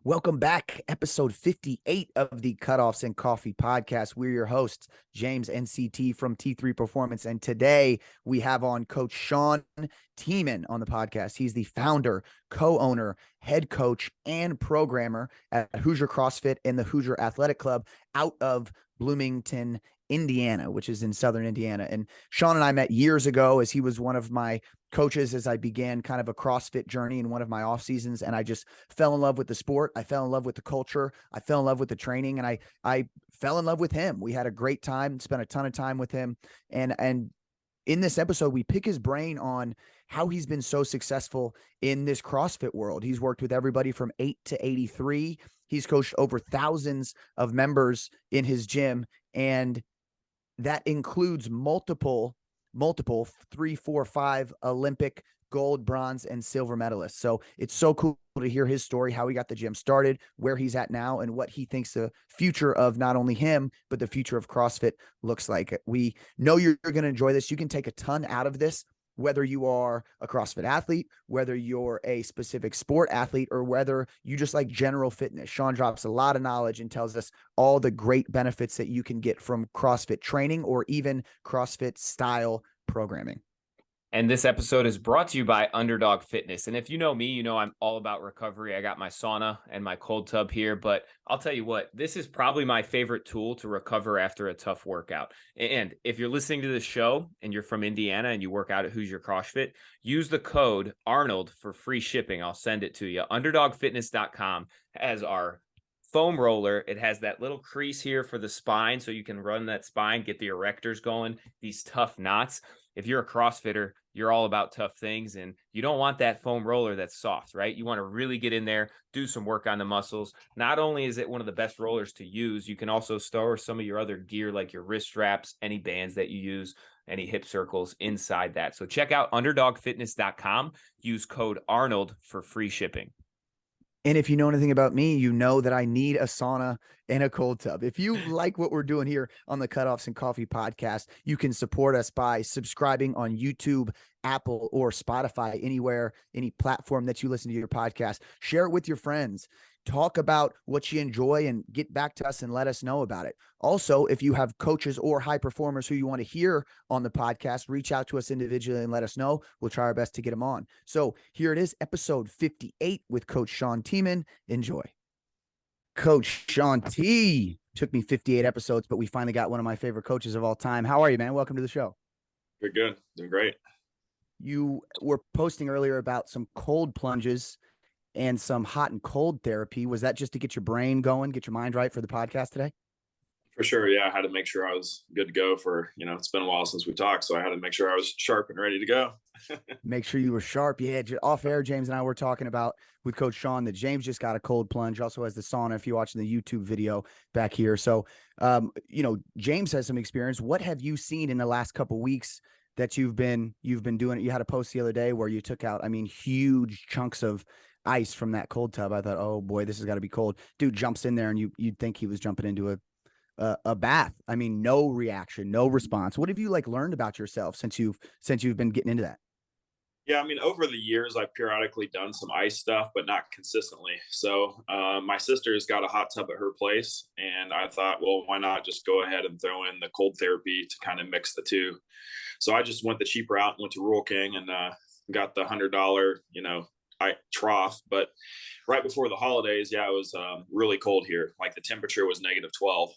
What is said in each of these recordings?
Welcome back, episode 58 of the Cutoffs and Coffee podcast. We're your hosts, James and CT from T3 Performance. And today we have on Coach Shaun Tieman on the podcast. He's the founder, co-owner, head coach, and programmer at Hoosier Crossfit and the Hoosier Athletic Club out of Bloomington, Indiana, which is in Southern Indiana. And Shaun and I met years ago as he was one of my coaches as I began kind of a CrossFit journey in one of my off seasons. And I just fell in love with the sport. I fell in love with the culture. I fell in love with the training, and I fell in love with him. We had a great time, spent a ton of time with him. And in this episode, we pick his brain on how he's been so successful in this CrossFit world. He's worked with everybody from 8 to 83. He's coached over thousands of members in his gym. And that includes multiple 3, 4, 5 Olympic gold, bronze, and silver medalists. So it's so cool to hear his story, how he got the gym started, where he's at now, and what he thinks the future of not only him, but the future of CrossFit looks like. We know you're going to enjoy this. You can take a ton out of this, whether you are a CrossFit athlete, whether you're a specific sport athlete, or whether you just like general fitness. Shaun drops a lot of knowledge and tells us all the great benefits that you can get from CrossFit training or even CrossFit style programming. And this episode is brought to you by Underdogg Fitness. And if you know me, you know I'm all about recovery. I got my sauna and my cold tub here, but I'll tell you what, this is probably my favorite tool to recover after a tough workout. And if you're listening to this show and you're from Indiana and you work out at Hoosier Crossfit, use the code Arnold for free shipping. I'll send it to you. UnderdoggFitness.com has our foam roller. It has that little crease here for the spine, so you can run that spine, get the erectors going, these tough knots. If you're a CrossFitter, you're all about tough things, and you don't want that foam roller that's soft, right? You want to really get in there, do some work on the muscles. Not only is it one of the best rollers to use, you can also store some of your other gear, like your wrist straps, any bands that you use, any hip circles inside that. So check out UnderdoggFitness.com. Use code Arnold for free shipping. And if you know anything about me, you know that I need a sauna and a cold tub. If you like what we're doing here on the Cutoffs and Coffee podcast, you can support us by subscribing on YouTube, Apple, or Spotify, anywhere, any platform that you listen to your podcast. Share it with your friends. Talk about what you enjoy and get back to us and let us know about it. Also, if you have coaches or high performers who you want to hear on the podcast, reach out to us individually and let us know. We'll try our best to get them on. So here it is, episode 58 with Coach Shaun Tieman. Enjoy. Coach Shaun T. Took me 58 episodes, but we finally got one of my favorite coaches of all time. How are you, man? Welcome to the show. You're good. Doing great. You were posting earlier about some cold plunges and some hot and cold therapy. Was that just to get your brain going, get your mind right for the podcast today? For sure. Yeah. I had to make sure I was good to go for, it's been a while since we talked. So I had to make sure I was sharp and ready to go. Make sure you were sharp. Yeah. Off air, James and I were talking about with Coach Shaun that James just got a cold plunge. Also has the sauna if you're watching the YouTube video back here. So, James has some experience. What have you seen in the last couple of weeks that you've been doing? You had a post the other day where you took out, huge chunks of ice from that cold tub. I thought, oh boy, this has got to be cold. Dude jumps in there and you'd think he was jumping into a bath. No reaction, no response. What have you learned about yourself since you've been getting into that? Yeah. Over the years, I've periodically done some ice stuff, but not consistently. So my sister's got a hot tub at her place, and I thought, well, why not just go ahead and throw in the cold therapy to kind of mix the two. So I just went the cheap route, went to Rural King and got the $100, trough. But right before the holidays, it was really cold here. Like the temperature was -12.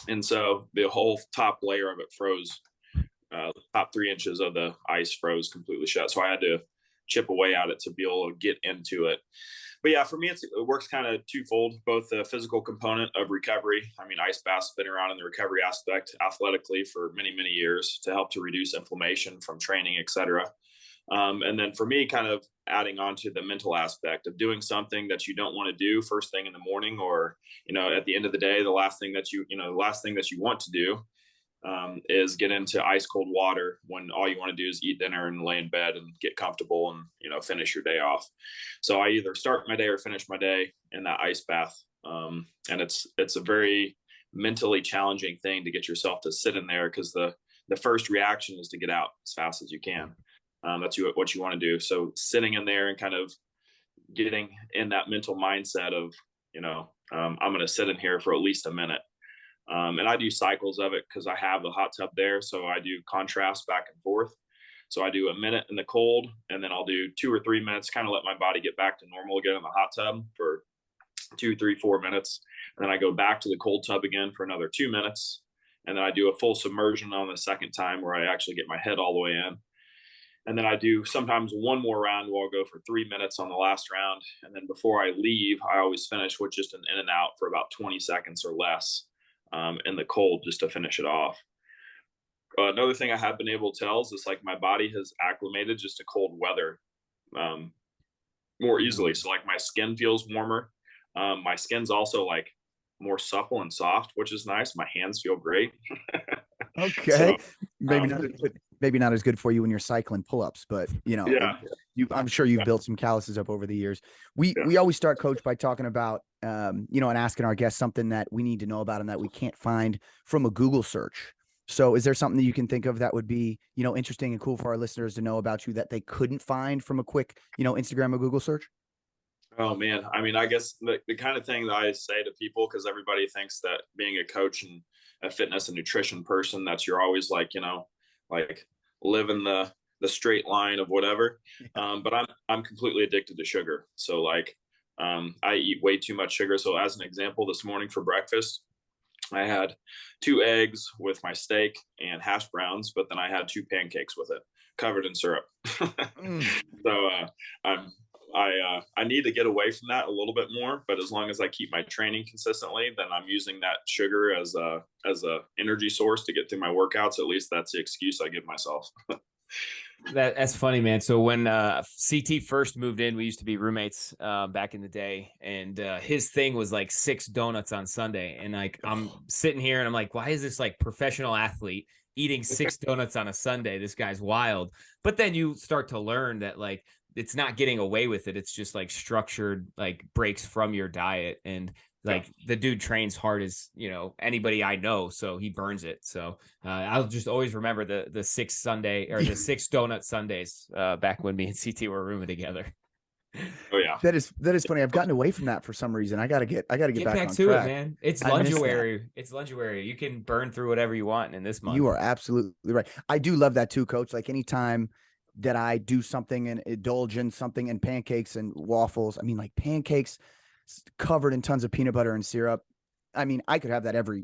And so the whole top layer of it froze. Top 3 inches of the ice froze completely shut. So I had to chip away at it to be able to get into it. But yeah, for me, it works kind of twofold, both the physical component of recovery. Ice baths been around in the recovery aspect athletically for many, many years to help to reduce inflammation from training, et cetera. And then for me, kind of adding on to the mental aspect of doing something that you don't want to do first thing in the morning, or, at the end of the day, the last thing that you want to do is get into ice cold water when all you want to do is eat dinner and lay in bed and get comfortable and, finish your day off. So I either start my day or finish my day in that ice bath. And it's a very mentally challenging thing to get yourself to sit in there, because the first reaction is to get out as fast as you can. That's what you want to do. So sitting in there and kind of getting in that mental mindset of, I'm going to sit in here for at least a minute. And I do cycles of it because I have the hot tub there. So I do contrast back and forth. So I do a minute in the cold, and then I'll do 2 or 3 minutes, kind of let my body get back to normal again in the hot tub for 2, 3, 4 minutes. And then I go back to the cold tub again for another 2 minutes. And then I do a full submersion on the second time where I actually get my head all the way in. And then I do sometimes one more round where I'll go for 3 minutes on the last round. And then before I leave, I always finish with just an in and out for about 20 seconds or less in the cold, just to finish it off. Another thing I have been able to tell is it's like my body has acclimated just to cold weather more easily. So like my skin feels warmer. My skin's also like more supple and soft, which is nice. My hands feel great. Okay. So, maybe not as good for you when you're cycling pull-ups, but yeah. I'm sure you've built some calluses up over the years. We always start, Coach, by talking about, and asking our guests something that we need to know about and that we can't find from a Google search. So is there something that you can think of that would be, interesting and cool for our listeners to know about you that they couldn't find from a quick, Instagram or Google search? Oh man. I mean, I guess the kind of thing that I say to people, because everybody thinks that being a coach and a fitness and nutrition person, that you're always like, like living the straight line of whatever. But I'm completely addicted to sugar. So like, I eat way too much sugar. So as an example, this morning for breakfast, I had 2 eggs with my steak and hash browns, but then I had 2 pancakes with it covered in syrup. So I need to get away from that a little bit more, but as long as I keep my training consistently, then I'm using that sugar as a energy source to get through my workouts. At least that's the excuse I give myself. That's funny, man. So when CT first moved in, we used to be roommates back in the day, and his thing was like 6 donuts on Sunday. And like I'm sitting here and I'm like, why is this like professional athlete eating 6 donuts on a Sunday? This guy's wild. But then you start to learn that like it's not getting away with it. It's just like structured like breaks from your diet. And like the dude trains hard as, anybody I know. So he burns it. So I'll just always remember the 6 Sunday or the 6 donut Sundays back when me and CT were rooming together. Oh yeah. That is funny. I've gotten away from that for some reason. I gotta get back on to track. it, man. It's lunguary. It's lunguary. You can burn through whatever you want in this month. You are absolutely right. I do love that too, Coach. Like anytime that I do something and indulge in something, and pancakes and waffles. I mean, like pancakes covered in tons of peanut butter and syrup. I mean, I could have that every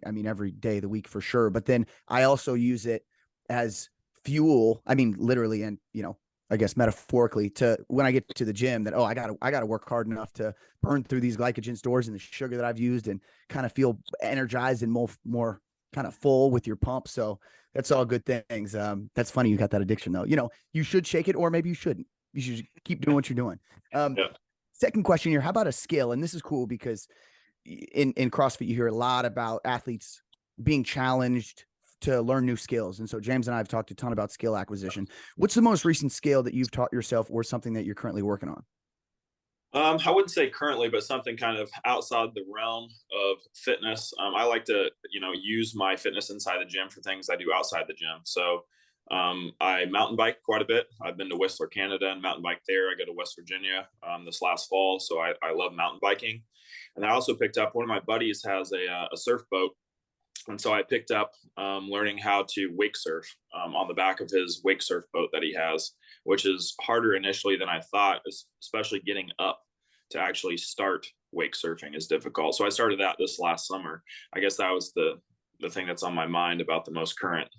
day of the week for sure. But then I also use it as fuel. I mean, literally, and I guess metaphorically, to when I get to the gym, that I gotta work hard enough to burn through these glycogen stores and the sugar that I've used, and kind of feel energized and more kind of full with your pump. So that's all good things. That's funny you got that addiction though. You should shake it, or maybe you shouldn't. You should keep doing what you're doing. Second question here. How about a skill? And this is cool because in CrossFit, you hear a lot about athletes being challenged to learn new skills. And so James and I have talked a ton about skill acquisition. What's the most recent skill that you've taught yourself, or something that you're currently working on? I wouldn't say currently, but something kind of outside the realm of fitness. I like to, use my fitness inside the gym for things I do outside the gym. So I mountain bike quite a bit. I've been to Whistler, Canada, and mountain bike there. I go to West Virginia this last fall. So I love mountain biking. And I also picked up, one of my buddies has a surf boat. And so I picked up learning how to wake surf on the back of his wake surf boat that he has, which is harder initially than I thought, especially getting up to actually start wake surfing is difficult. So I started that this last summer. I guess that was the thing that's on my mind about the most current.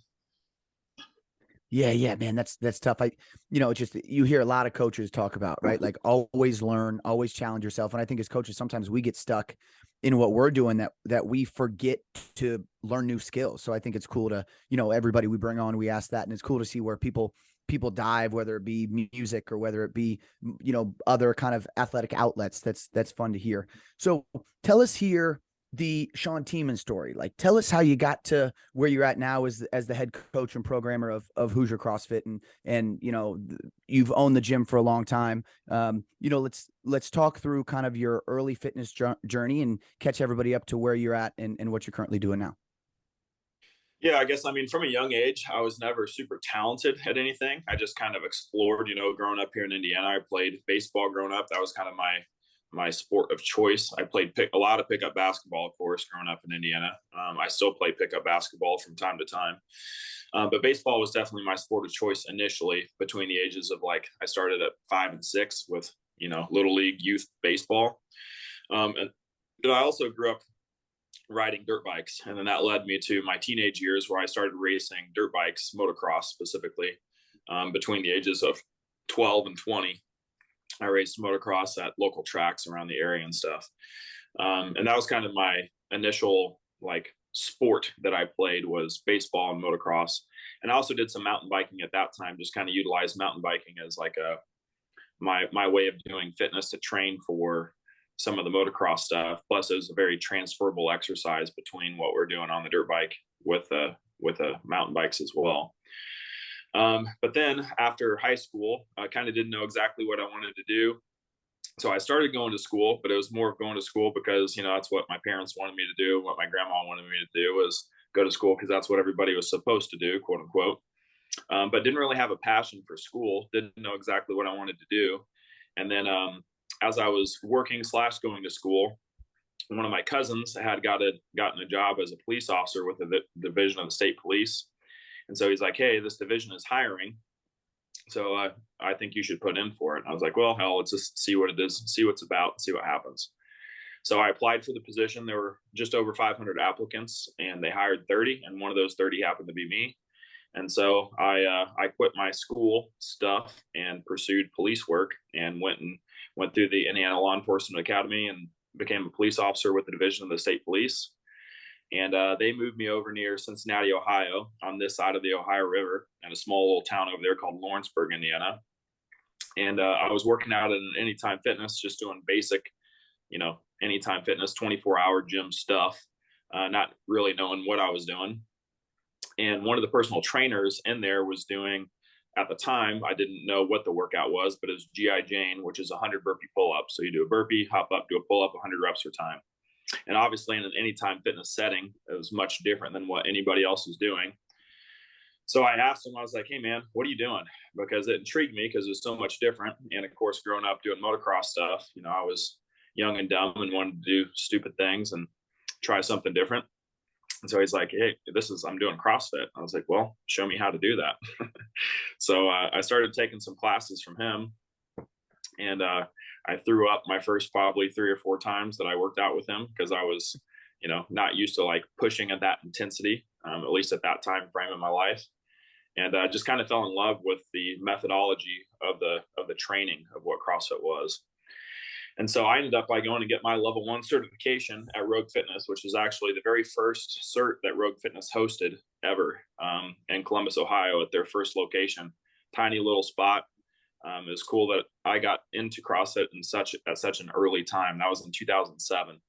Yeah, man, that's tough. It's just, you hear a lot of coaches talk about, right? Like always learn, always challenge yourself. And I think as coaches, sometimes we get stuck in what we're doing that we forget to learn new skills. So I think it's cool to, everybody we bring on, we ask that, and it's cool to see where people dive, whether it be music or whether it be, other kind of athletic outlets. That's fun to hear. So tell us here the Shaun Tieman story. Like, tell us how you got to where you're at now as the head coach and programmer of Hoosier CrossFit, and you've owned the gym for a long time. Let's talk through kind of your early fitness journey and catch everybody up to where you're at and what you're currently doing now. Yeah, I guess, I mean, from a young age, I was never super talented at anything. I just kind of explored, growing up here in Indiana. I played baseball growing up. That was kind of my sport of choice. I played a lot of pickup basketball, of course, growing up in Indiana. I still play pickup basketball from time to time. But baseball was definitely my sport of choice initially, between the ages of, like, I started at 5 and 6 with, little league youth baseball. And I also grew up riding dirt bikes. And then that led me to my teenage years, where I started racing dirt bikes, motocross specifically, between the ages of 12 and 20. I raced motocross at local tracks around the area and stuff. And that was kind of my initial, like, sport that I played, was baseball and motocross. And I also did some mountain biking at that time, just kind of utilized mountain biking as like my way of doing fitness to train for some of the motocross stuff. Plus, it was a very transferable exercise between what we're doing on the dirt bike with the mountain bikes as well. But then after high school, I kind of didn't know exactly what I wanted to do. So I started going to school, but it was more of going to school because, that's what my parents wanted me to do. What my grandma wanted me to do was go to school, because that's what everybody was supposed to do, quote unquote. But didn't really have a passion for school. Didn't know exactly what I wanted to do. And then as I was working / going to school, one of my cousins had gotten a job as a police officer with the division of the state police. And so he's like, hey, this division is hiring, so I think you should put in for it. And I was like, well, hell, let's just see what it is, see what's about, see what happens. So I applied for the position. There were just over 500 applicants, and they hired 30, and one of those 30 happened to be me. And so I quit my school stuff and pursued police work, and went through the Indiana Law Enforcement Academy and became a police officer with the division of the state police. And they moved me over near Cincinnati, Ohio, on this side of the Ohio River, in a small little town over there called Lawrenceburg, Indiana. And I was working out at an Anytime Fitness, just doing basic, Anytime Fitness, 24-hour gym stuff, not really knowing what I was doing. And one of the personal trainers in there was doing, at the time, I didn't know what the workout was, but it was G.I. Jane, which is 100 burpee pull-ups. So you do a burpee, hop up, do a pull-up, 100 reps per time. And obviously in an Anytime Fitness setting, it was much different than what anybody else was doing. So I asked him, I was like, hey man, what are you doing? Because it intrigued me, because it was so much different. And of course, growing up doing motocross stuff, I was young and dumb and wanted to do stupid things and try something different. And so he's like, hey, I'm doing CrossFit. I was like, well, show me how to do that. So I started taking some classes from him, and I threw up my first probably 3 or 4 times that I worked out with him, because I was, not used to like pushing at that intensity, at least at that time frame in my life. And just kind of fell in love with the methodology of the training of what CrossFit was. And so I ended up by going to get my level 1 certification at Rogue Fitness, which is actually the very first cert that Rogue Fitness hosted ever, in Columbus, Ohio, at their first location. Tiny little spot. It was cool that I got into CrossFit at such an early time. That was in 2007.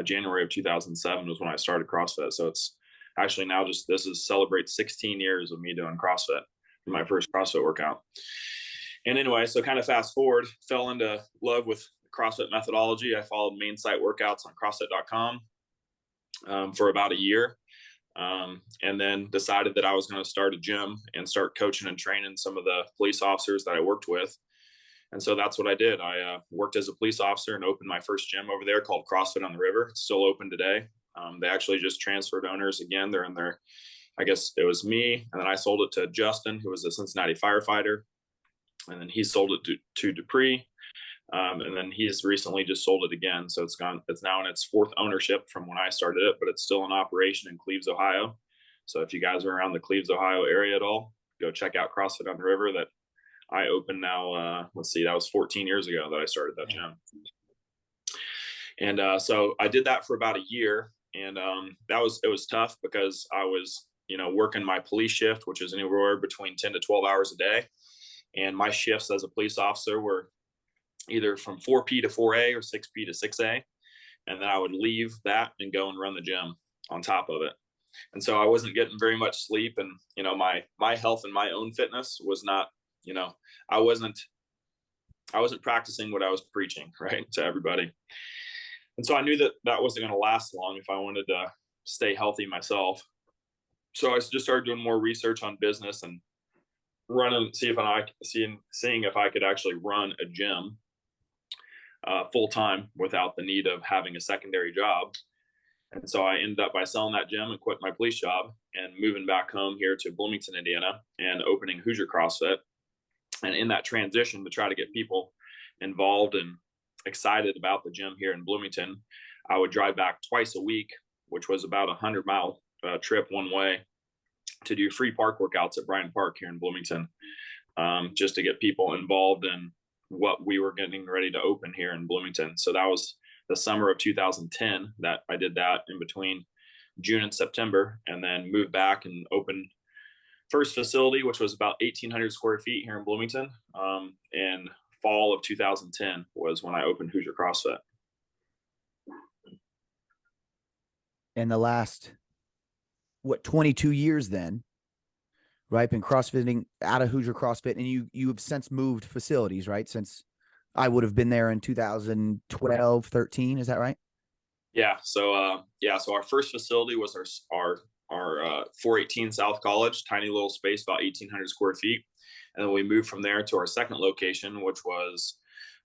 January of 2007 was when I started CrossFit. So it's actually now celebrates 16 years of me doing CrossFit, my first CrossFit workout. And anyway, so kind of fast forward, fell into love with CrossFit methodology. I followed main site workouts on CrossFit.com for about a year. And then decided that I was going to start a gym and start coaching and training some of the police officers that I worked with. And so that's what I did. I worked as a police officer and opened my first gym over there called CrossFit on the River. It's still open today. They actually just transferred owners again. They're in there. I guess it was me, and then I sold it to Justin, who was a Cincinnati firefighter. And then he sold it to Dupree. And then he's recently just sold it again. So it's now in its 4th ownership from when I started it, but it's still in operation in Cleves, Ohio. So if you guys are around the Cleves, Ohio area at all, go check out CrossFit on the River that I opened now. That was 14 years ago that I started that gym. And so I did that for about a year. And it was tough, because I was, working my police shift, which is anywhere between 10 to 12 hours a day. And my shifts as a police officer were either from 4P to 4A or 6P to 6A. And then I would leave that and go and run the gym on top of it. And so I wasn't getting very much sleep. And, my health and my own fitness was not, I wasn't practicing what I was preaching, right, to everybody. And so I knew that wasn't going to last long if I wanted to stay healthy myself. So I just started doing more research on business and seeing if I could actually run a gym full time without the need of having a secondary job. And so I ended up by selling that gym and quit my police job and moving back home here to Bloomington, Indiana, and opening Hoosier CrossFit. And in that transition, to try to get people involved and excited about the gym here in Bloomington, I would drive back twice a week, which was about a 100-mile trip one way, to do free park workouts at Bryant Park here in Bloomington, just to get people involved in what we were getting ready to open here in Bloomington. So that was the summer of 2010 that I did that, in between June and September, and then moved back and opened first facility, which was about 1,800 square feet here in Bloomington. In fall of 2010 was when I opened Hoosier CrossFit. In the last, 22 years then, right? Been CrossFitting out of Hoosier CrossFit, and you have since moved facilities, right? Since I would have been there in 2012, 13. Is that right? Yeah. So our first facility was our 418 South College, tiny little space, about 1,800 square feet. And then we moved from there to our second location, which was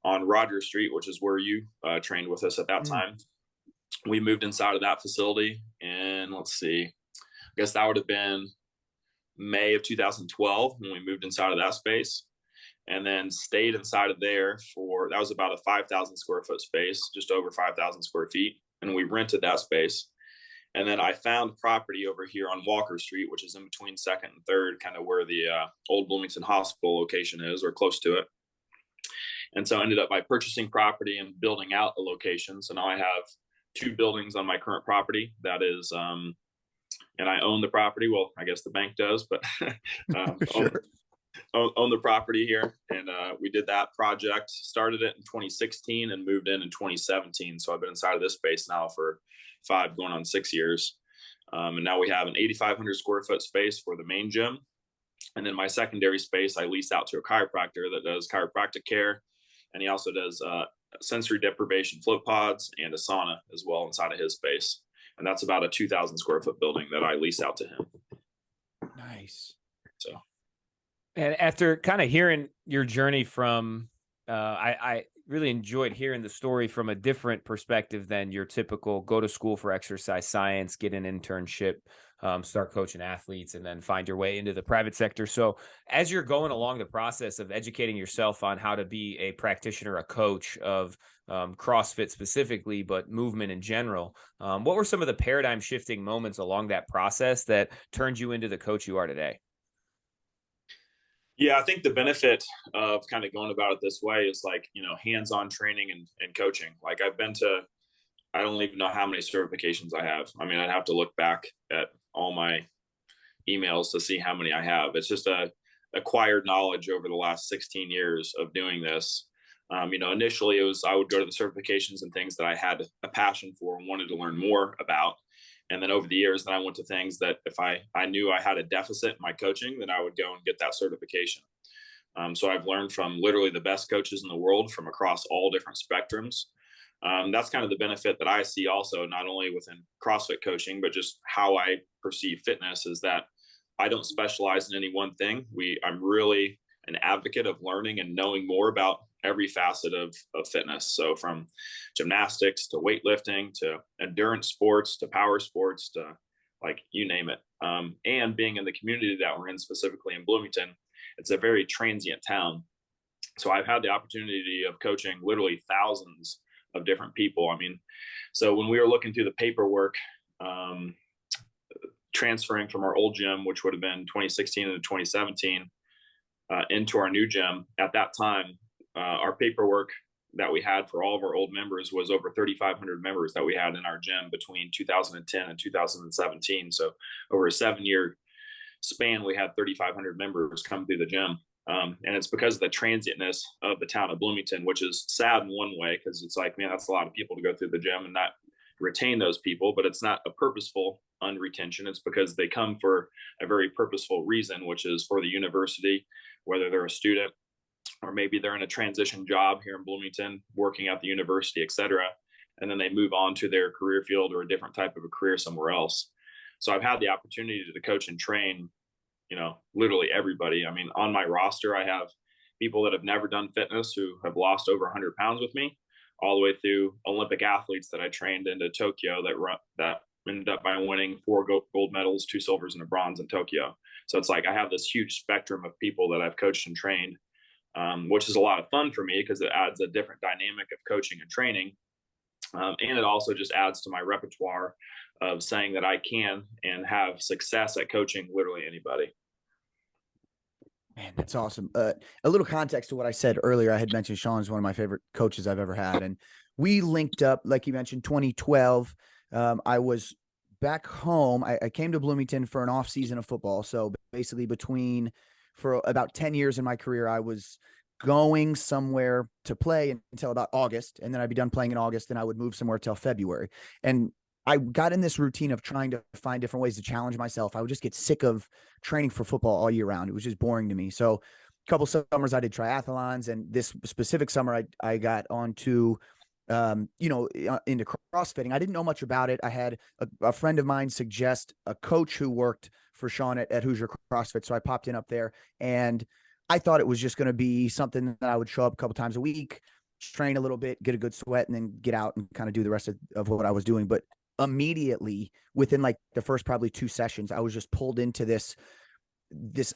on Rogers Street, which is where you trained with us at that time. We moved inside of that facility, and let's see, I guess that would have been May of 2012 when we moved inside of that space, and then stayed inside of there that was about a 5,000 square foot space, just over 5,000 square feet. And we rented that space. And then I found property over here on Walker Street, which is in between 2nd and 3rd, kind of where the old Bloomington Hospital location is, or close to it. And so I ended up by purchasing property and building out a location. So now I have 2 buildings on my current property. That is, and I own the property. Well, I guess the bank does, but Sure. own the property here. And we did that project, started it in 2016 and moved in 2017. So I've been inside of this space now for 5 going on 6 years. And now we have an 8,500 square foot space for the main gym. And then my secondary space, I lease out to a chiropractor that does chiropractic care. And he also does sensory deprivation float pods and a sauna as well inside of his space. And that's about a 2,000 square foot building that I lease out to him. Nice. So. And after kind of hearing your journey from, I really enjoyed hearing the story from a different perspective than your typical go to school for exercise science, get an internship, start coaching athletes, and then find your way into the private sector. So as you're going along the process of educating yourself on how to be a practitioner, a coach of CrossFit specifically, but movement in general, what were some of the paradigm shifting moments along that process that turned you into the coach you are today? Yeah, I think the benefit of kind of going about it this way is like, hands-on training and coaching. Like I don't even know how many certifications I have. I mean, I'd have to look back at all my emails to see how many I have. It's just acquired knowledge over the last 16 years of doing this. Initially I would go to the certifications and things that I had a passion for and wanted to learn more about. And then over the years, then I went to things that if I knew I had a deficit in my coaching, then I would go and get that certification. So I've learned from literally the best coaches in the world from across all different spectrums. That's kind of the benefit that I see also, not only within CrossFit coaching, but just how I perceive fitness, is that I don't specialize in any one thing. I'm really an advocate of learning and knowing more about every facet of fitness. So from gymnastics to weightlifting to endurance sports to power sports to like you name it. And being in the community that we're in, specifically in Bloomington, it's a very transient town. So I've had the opportunity of coaching literally thousands of different people. I mean, so when we were looking through the paperwork, transferring from our old gym, which would have been 2016 into 2017, into our new gym, at that time, our paperwork that we had for all of our old members was over 3,500 members that we had in our gym between 2010 and 2017. So over a 7-year span, we had 3,500 members come through the gym. And it's because of the transientness of the town of Bloomington, which is sad in one way, because it's like, man, that's a lot of people to go through the gym and not retain those people, but it's not a purposeful unretention. It's because they come for a very purposeful reason, which is for the university, whether they're a student or maybe they're in a transition job here in Bloomington, working at the university, et cetera. And then they move on to their career field or a different type of a career somewhere else. So I've had the opportunity to coach and train, literally everybody. I mean, on my roster, I have people that have never done fitness who have lost over 100 pounds with me, all the way through Olympic athletes that I trained into Tokyo that ended up by winning 4 gold medals, 2 silvers, and a bronze in Tokyo. So it's like I have this huge spectrum of people that I've coached and trained, which is a lot of fun for me because it adds a different dynamic of coaching and training. And it also just adds to my repertoire of saying that I can and have success at coaching literally anybody. Man, that's awesome. A little context to what I said earlier. I had mentioned Shaun is one of my favorite coaches I've ever had. And we linked up, like you mentioned, 2012. I was back home. I came to Bloomington for an off season of football. So basically for about 10 years in my career, I was going somewhere to play until about August. And then I'd be done playing in August and I would move somewhere till February. And I got in this routine of trying to find different ways to challenge myself. I would just get sick of training for football all year round. It was just boring to me. So a couple summers I did triathlons, and this specific summer I got onto, into CrossFitting. I didn't know much about it. I had a friend of mine suggest a coach who worked for Shaun at Hoosier Crossfit. So I popped in up there, and I thought it was just going to be something that I would show up a couple times a week, train a little bit, get a good sweat, and then get out and kind of do the rest of what I was doing. But immediately within like the first probably 2 sessions, I was just pulled into this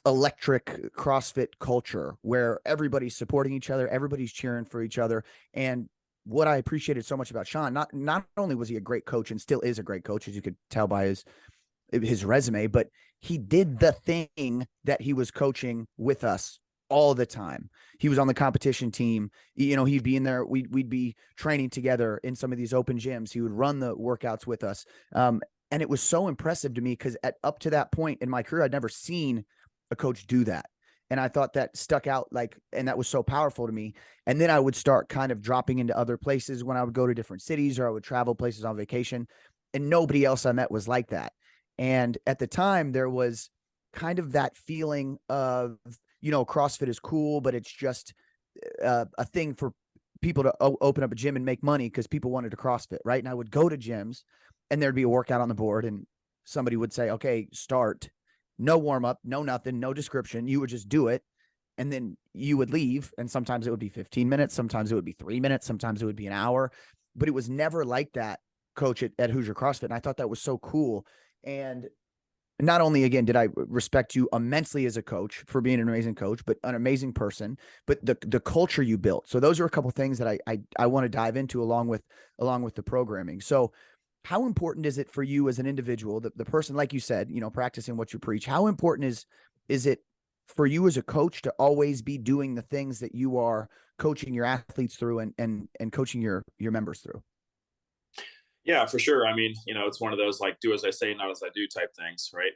electric CrossFit culture where everybody's supporting each other, everybody's cheering for each other. And what I appreciated so much about Shaun, not only was he a great coach and still is a great coach, as you could tell by his resume, but he did the thing that he was coaching with us all the time. He was on the competition team. He'd be in there. We'd be training together in some of these open gyms. He would run the workouts with us. And it was so impressive to me because up to that point in my career, I'd never seen a coach do that. And I thought that stuck out, and that was so powerful to me. And then I would start kind of dropping into other places when I would go to different cities or I would travel places on vacation, and nobody else I met was like that. And at the time there was kind of that feeling of, CrossFit is cool, but it's just a thing for people to open up a gym and make money because people wanted to CrossFit, right? And I would go to gyms and there'd be a workout on the board and somebody would say, okay, start. No warm up, no nothing, no description. You would just do it. And then you would leave. And sometimes it would be 15 minutes. Sometimes it would be 3 minutes. Sometimes it would be an hour, but it was never like that, coach, at Hoosier CrossFit. And I thought that was so cool. And not only, again, did I respect you immensely as a coach for being an amazing coach, but an amazing person, but the culture you built. So those are a couple of things that I want to dive into along with the programming. So how important is it for you as an individual, the person, like you said, practicing what you preach? How important is it for you as a coach to always be doing the things that you are coaching your athletes through and coaching your members through? Yeah, for sure. I mean, it's one of those like do as I say, not as I do type things, right?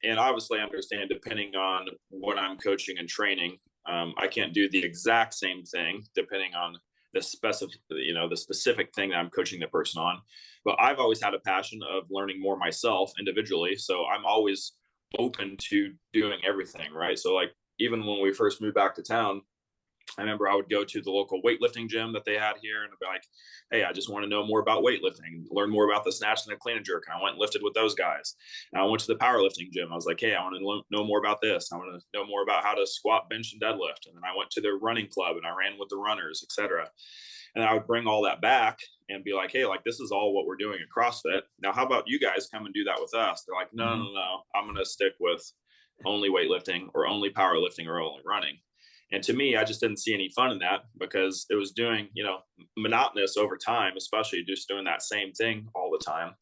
And obviously I understand depending on what I'm coaching and training, I can't do the exact same thing depending on the specific thing that I'm coaching the person on. But I've always had a passion of learning more myself individually. So I'm always open to doing everything, right? So like even when we first moved back to town, I remember I would go to the local weightlifting gym that they had here and I'd be like, hey, I just want to know more about weightlifting, learn more about the snatch and the clean and jerk. I went and lifted with those guys. And I went to the powerlifting gym. I was like, hey, I want to know more about this. I want to know more about how to squat, bench, and deadlift. And then I went to their running club and I ran with the runners, etc. And I would bring all that back and be like, hey, like this is all what we're doing at CrossFit. Now, how about you guys come and do that with us? They're like, no, I'm going to stick with only weightlifting or only powerlifting or only running. And to me, I just didn't see any fun in that because it was doing, monotonous over time, especially just doing that same thing all the time.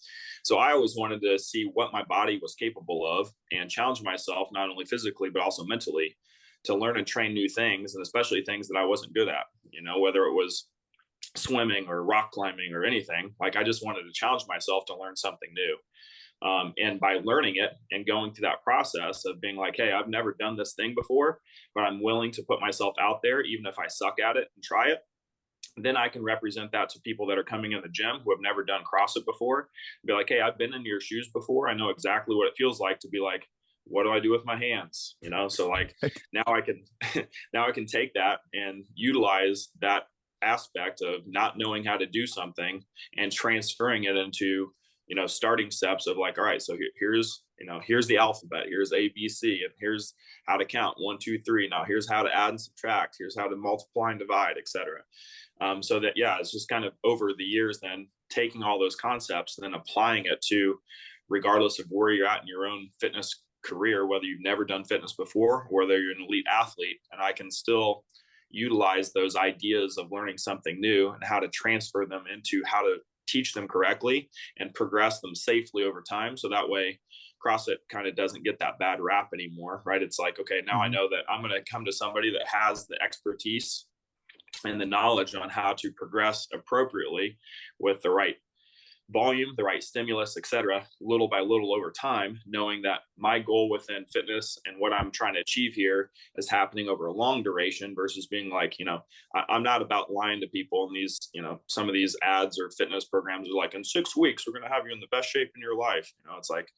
So I always wanted to see what my body was capable of and challenge myself, not only physically, but also mentally to learn and train new things, and especially things that I wasn't good at, whether it was swimming or rock climbing or anything. Like I just wanted to challenge myself to learn something new. And by learning it and going through that process of being like, hey, I've never done this thing before, but I'm willing to put myself out there, even if I suck at it, and try it, then I can represent that to people that are coming in the gym who have never done CrossFit before. Be like, hey, I've been in your shoes before. I know exactly what it feels like to be like, what do I do with my hands? So like now I can take that and utilize that aspect of not knowing how to do something and transferring it into starting steps of like, all right, so here's the alphabet, here's A, B, C, and here's how to count 1, 2, 3. Now here's how to add and subtract. Here's how to multiply and divide, etc. So that, yeah, it's just kind of over the years, then taking all those concepts and then applying it to, regardless of where you're at in your own fitness career, whether you've never done fitness before, or whether you're an elite athlete, and I can still utilize those ideas of learning something new and how to transfer them into how to teach them correctly and progress them safely over time. So that way CrossFit kind of doesn't get that bad rap anymore, right? It's like, okay, now I know that I'm going to come to somebody that has the expertise and the knowledge on how to progress appropriately with the right volume, the right stimulus, etc., little by little over time, knowing that my goal within fitness and what I'm trying to achieve here is happening over a long duration versus being like, I'm not about lying to people. And these, some of these ads or fitness programs are like, in 6 weeks, we're going to have you in the best shape in your life. It's like,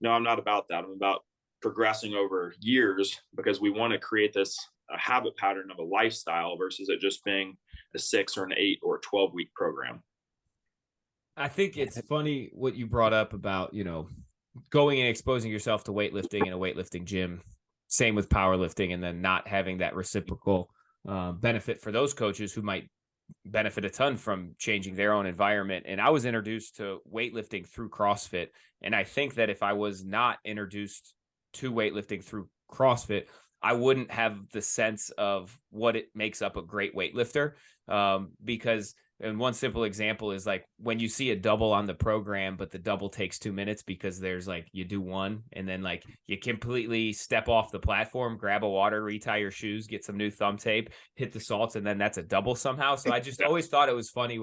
no, I'm not about that. I'm about progressing over years, because we want to create this a habit pattern of a lifestyle versus it just being a 6 or an 8 or 12-week program. I think it's funny what you brought up about, going and exposing yourself to weightlifting in a weightlifting gym. Same with powerlifting, and then not having that reciprocal benefit for those coaches who might benefit a ton from changing their own environment. And I was introduced to weightlifting through CrossFit. And I think that if I was not introduced to weightlifting through CrossFit, I wouldn't have the sense of what it makes up a great weightlifter. Because and one simple example is like when you see a double on the program, but the double takes 2 minutes because there's like, you do one and then like you completely step off the platform, grab a water, retie your shoes, get some new thumb tape, hit the salts, and then that's a double somehow. So I just always thought it was funny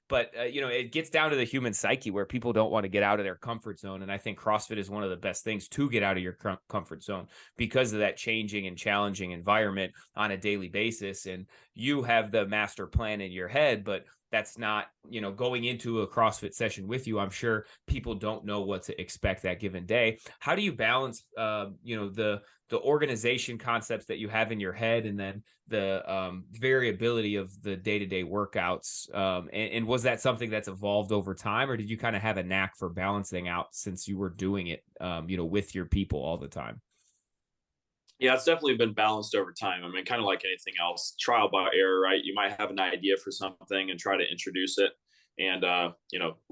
but it gets down to the human psyche where people don't want to get out of their comfort zone. And I think CrossFit is one of the best things to get out of your comfort zone because of that changing and challenging environment on a daily basis. And you have the master plan in your head, but that's not, going into a CrossFit session with you. I'm sure people don't know what to expect that given day. How do you balance, the organization concepts that you have in your head and then the variability of the day-to-day workouts? And was that something that's evolved over time, or did you kind of have a knack for balancing out since you were doing it, with your people all the time? Yeah, it's definitely been balanced over time. I mean, kind of like anything else, trial by error, right? You might have an idea for something and try to introduce it and,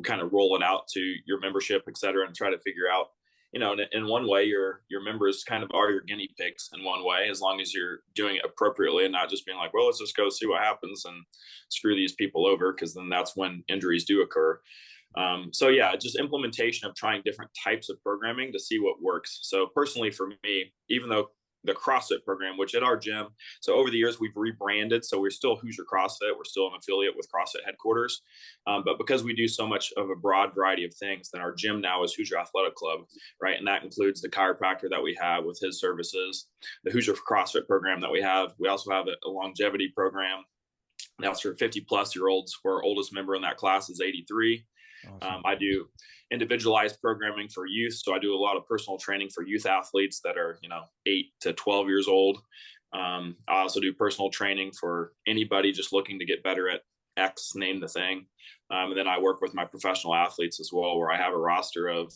kind of roll it out to your membership, et cetera, and try to figure out, in one way, your members kind of are your guinea pigs in one way, as long as you're doing it appropriately and not just being like, well, let's just go see what happens and screw these people over, because then that's when injuries do occur. So yeah, just implementation of trying different types of programming to see what works. So personally for me, even though the CrossFit program, which at our gym, so over the years we've rebranded, so we're still Hoosier Crossfit, we're still an affiliate with CrossFit headquarters, but because we do so much of a broad variety of things, then our gym now is Hoosier Athletic Club, right? And that includes the chiropractor that we have with his services, the Hoosier CrossFit program that we have. We also have a longevity program. That's for 50-plus-year-olds. Our oldest member in that class is 83. Awesome. I do individualized programming for youth. So I do a lot of personal training for youth athletes that are, 8 to 12 years old. I also do personal training for anybody just looking to get better at X, name the thing. And then I work with my professional athletes as well, where I have a roster of,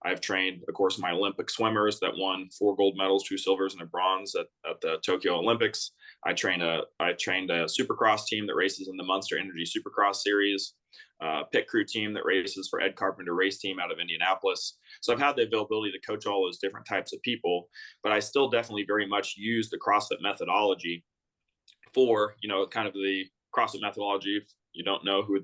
I've trained, of course, my Olympic swimmers that won 4 gold medals, 2 silvers, and a bronze at the Tokyo Olympics. I trained a Supercross team that races in the Monster Energy Supercross Series. Pit crew team that races for Ed Carpenter race team out of Indianapolis. So I've had the availability to coach all those different types of people, but I still definitely very much use the CrossFit methodology for, kind of the CrossFit methodology. If you don't know who's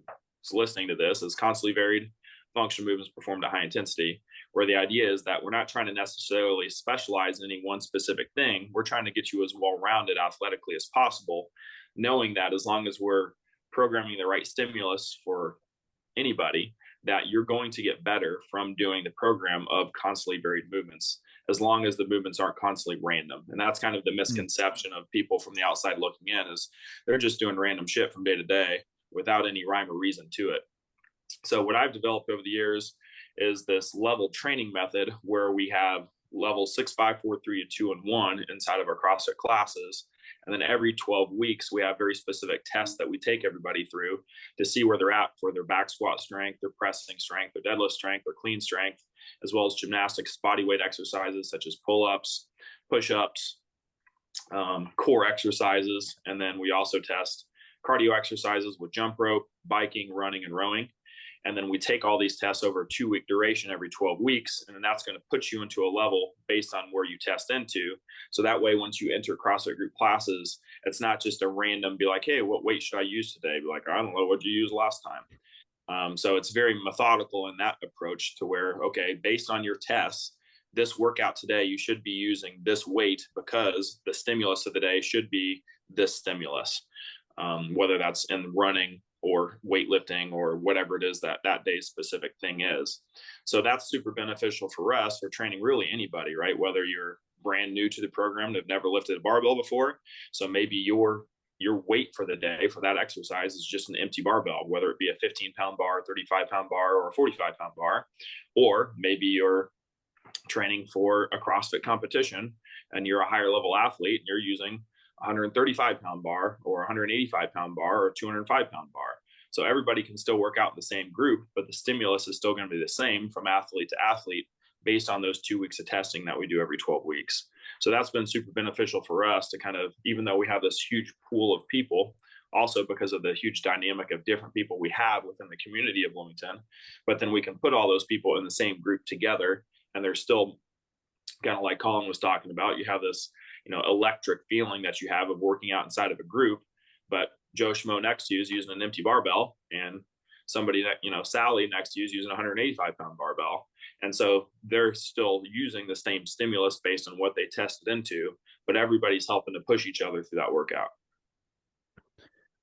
listening to this, is constantly varied functional movements performed at high intensity, where the idea is that we're not trying to necessarily specialize in any one specific thing. We're trying to get you as well-rounded athletically as possible, knowing that as long as we're programming the right stimulus for anybody, that you're going to get better from doing the program of constantly varied movements, as long as the movements aren't constantly random. And that's kind of the misconception of people from the outside looking in, is they're just doing random shit from day to day without any rhyme or reason to it. So what I've developed over the years is this level training method where we have levels 6, 5, 4, 3, 2, and 1 inside of our CrossFit classes. And then every 12 weeks, we have very specific tests that we take everybody through to see where they're at for their back squat strength, their pressing strength, their deadlift strength, their clean strength, as well as gymnastics, body weight exercises such as pull-ups, push-ups, core exercises. And then we also test cardio exercises with jump rope, biking, running, and rowing. And then we take all these tests over a 2-week duration every 12 weeks. And then that's going to put you into a level based on where you test into. So that way, once you enter CrossFit group classes, it's not just a random be like, hey, what weight should I use today? Be like, I don't know, what you used last time? So it's very methodical in that approach to where, okay, based on your tests, this workout today, you should be using this weight because the stimulus of the day should be this stimulus, whether that's in running or weightlifting or whatever it is that day's specific thing is. So that's super beneficial for us for training really anybody, right? Whether you're brand new to the program, have never lifted a barbell before. So maybe your weight for the day for that exercise is just an empty barbell, whether it be a 15-pound bar, 35-pound bar, or a 45-pound bar. Or maybe you're training for a CrossFit competition and you're a higher level athlete and you're using 135-pound bar or 185-pound bar or 205-pound bar. So everybody can still work out in the same group, but the stimulus is still going to be the same from athlete to athlete based on those 2 weeks of testing that we do every 12 weeks. So that's been super beneficial for us to kind of, even though we have this huge pool of people, also because of the huge dynamic of different people we have within the community of Bloomington, but then we can put all those people in the same group together and they're still kind of like Colin was talking about. You have this, electric feeling that you have of working out inside of a group, but Joe Schmo next to you is using an empty barbell and somebody that, Sally next to you is using a 185-pound barbell. And so they're still using the same stimulus based on what they tested into, but everybody's helping to push each other through that workout.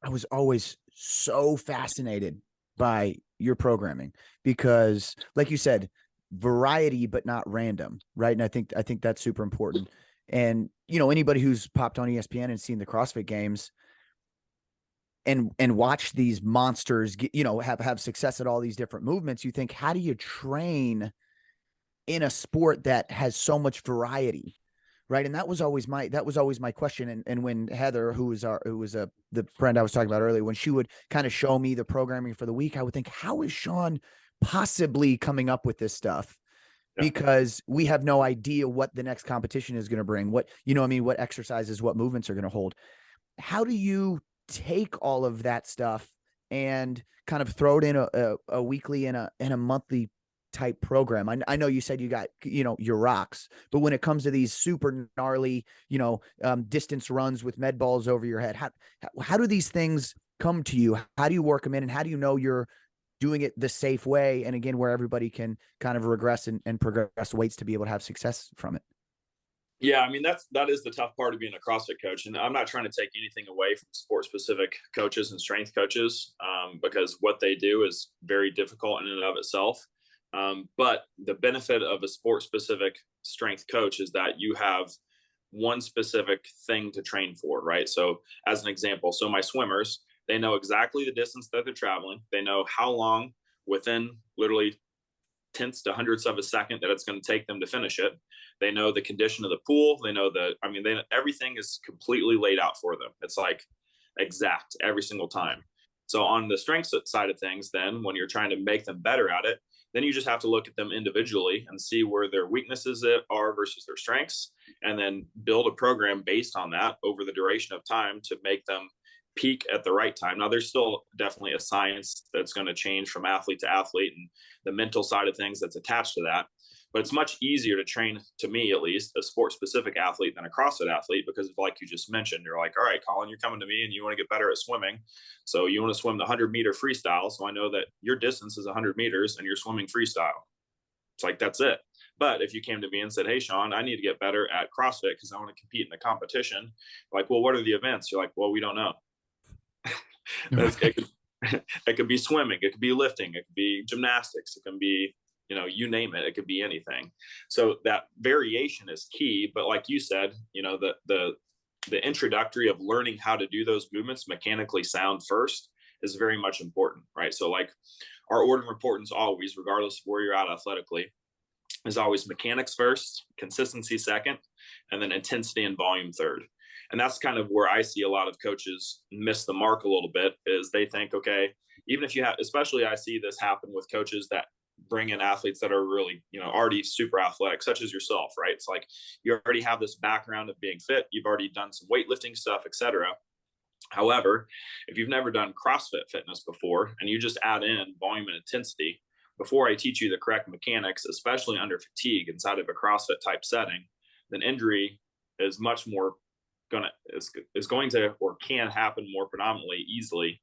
I was always so fascinated by your programming because, like you said, variety, but not random. Right. And I think that's super important. And, anybody who's popped on ESPN and seen the CrossFit Games and watched these monsters, have success at all these different movements, you think, how do you train in a sport that has so much variety? Right. And that was always my question. And when Heather, who was the friend I was talking about earlier, when she would kind of show me the programming for the week, I would think, how is Shaun possibly coming up with this stuff? Because we have no idea what the next competition is going to bring, what exercises, what movements are going to hold. How do you take all of that stuff and kind of throw it in a weekly and a monthly type program? I know you said you got, your rocks, but when it comes to these super gnarly, distance runs with med balls over your head, how do these things come to you? How do you work them in, and how do you know you're doing it the safe way? And again, where everybody can kind of regress and progress weights to be able to have success from it. Yeah, I mean, that is the tough part of being a CrossFit coach. And I'm not trying to take anything away from sport specific coaches and strength coaches, because what they do is very difficult in and of itself. But the benefit of a sport specific strength coach is that you have one specific thing to train for, right? So as an example, so my swimmers, they know exactly the distance that they're traveling. They know how long within literally tenths to hundredths of a second that it's going to take them to finish it. They know the condition of the pool. They know everything is completely laid out for them. It's like exact every single time. So on the strength side of things, then when you're trying to make them better at it, then you just have to look at them individually and see where their weaknesses are versus their strengths, and then build a program based on that over the duration of time to make them peak at the right time. Now, there's still definitely a science that's going to change from athlete to athlete and the mental side of things that's attached to that. But it's much easier to train, to me at least, a sport-specific athlete than a CrossFit athlete, because like you just mentioned, you're like, all right, Colin, you're coming to me and you want to get better at swimming. So you want to swim the 100-meter freestyle. So I know that your distance is 100 meters and you're swimming freestyle. It's like, that's it. But if you came to me and said, hey, Shaun, I need to get better at CrossFit because I want to compete in the competition. Like, well, what are the events? You're like, well, we don't know. It could be swimming, it could be lifting, it could be gymnastics, it can be, you name it, it could be anything. So that variation is key. But like you said, the introductory of learning how to do those movements mechanically sound first is very much important, right? So like our order of importance always, regardless of where you're at athletically, is always mechanics first, consistency second, and then intensity and volume third. And that's kind of where I see a lot of coaches miss the mark a little bit, is they think, okay, even if you have, especially I see this happen with coaches that bring in athletes that are really, already super athletic, such as yourself, right? It's like you already have this background of being fit. You've already done some weightlifting stuff, etc. However, if you've never done CrossFit fitness before and you just add in volume and intensity, before I teach you the correct mechanics, especially under fatigue inside of a CrossFit type setting, then injury is much more going to or can happen more predominantly easily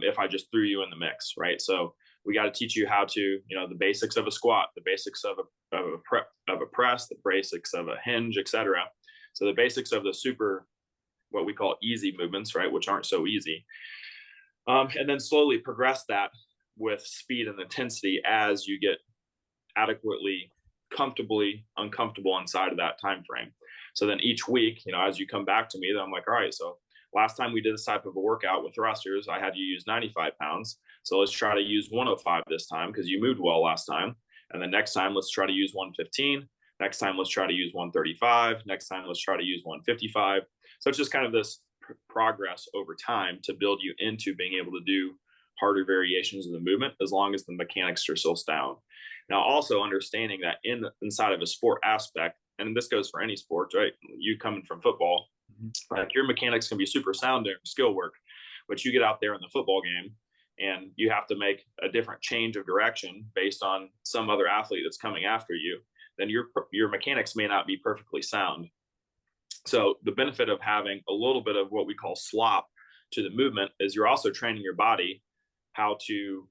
if I just threw you in the mix, right? So we got to teach you how to, the basics of a squat, the basics of a press, the basics of a hinge, etc. So the basics of the super, what we call easy movements, right, which aren't so easy, and then slowly progress that with speed and intensity as you get adequately comfortably uncomfortable inside of that time frame. So then each week, as you come back to me, then I'm like, all right, so last time we did this type of a workout with thrusters, I had you use 95 pounds. So let's try to use 105 this time because you moved well last time. And then next time, let's try to use 115. Next time, let's try to use 135. Next time, let's try to use 155. So it's just kind of this progress over time to build you into being able to do harder variations of the movement as long as the mechanics are still sound. Now, also understanding that inside of a sport aspect, and this goes for any sport, right? You coming from football, like your mechanics can be super sound during skill work, but you get out there in the football game and you have to make a different change of direction based on some other athlete that's coming after you, then your mechanics may not be perfectly sound. So the benefit of having a little bit of what we call slop to the movement is you're also training your body how to,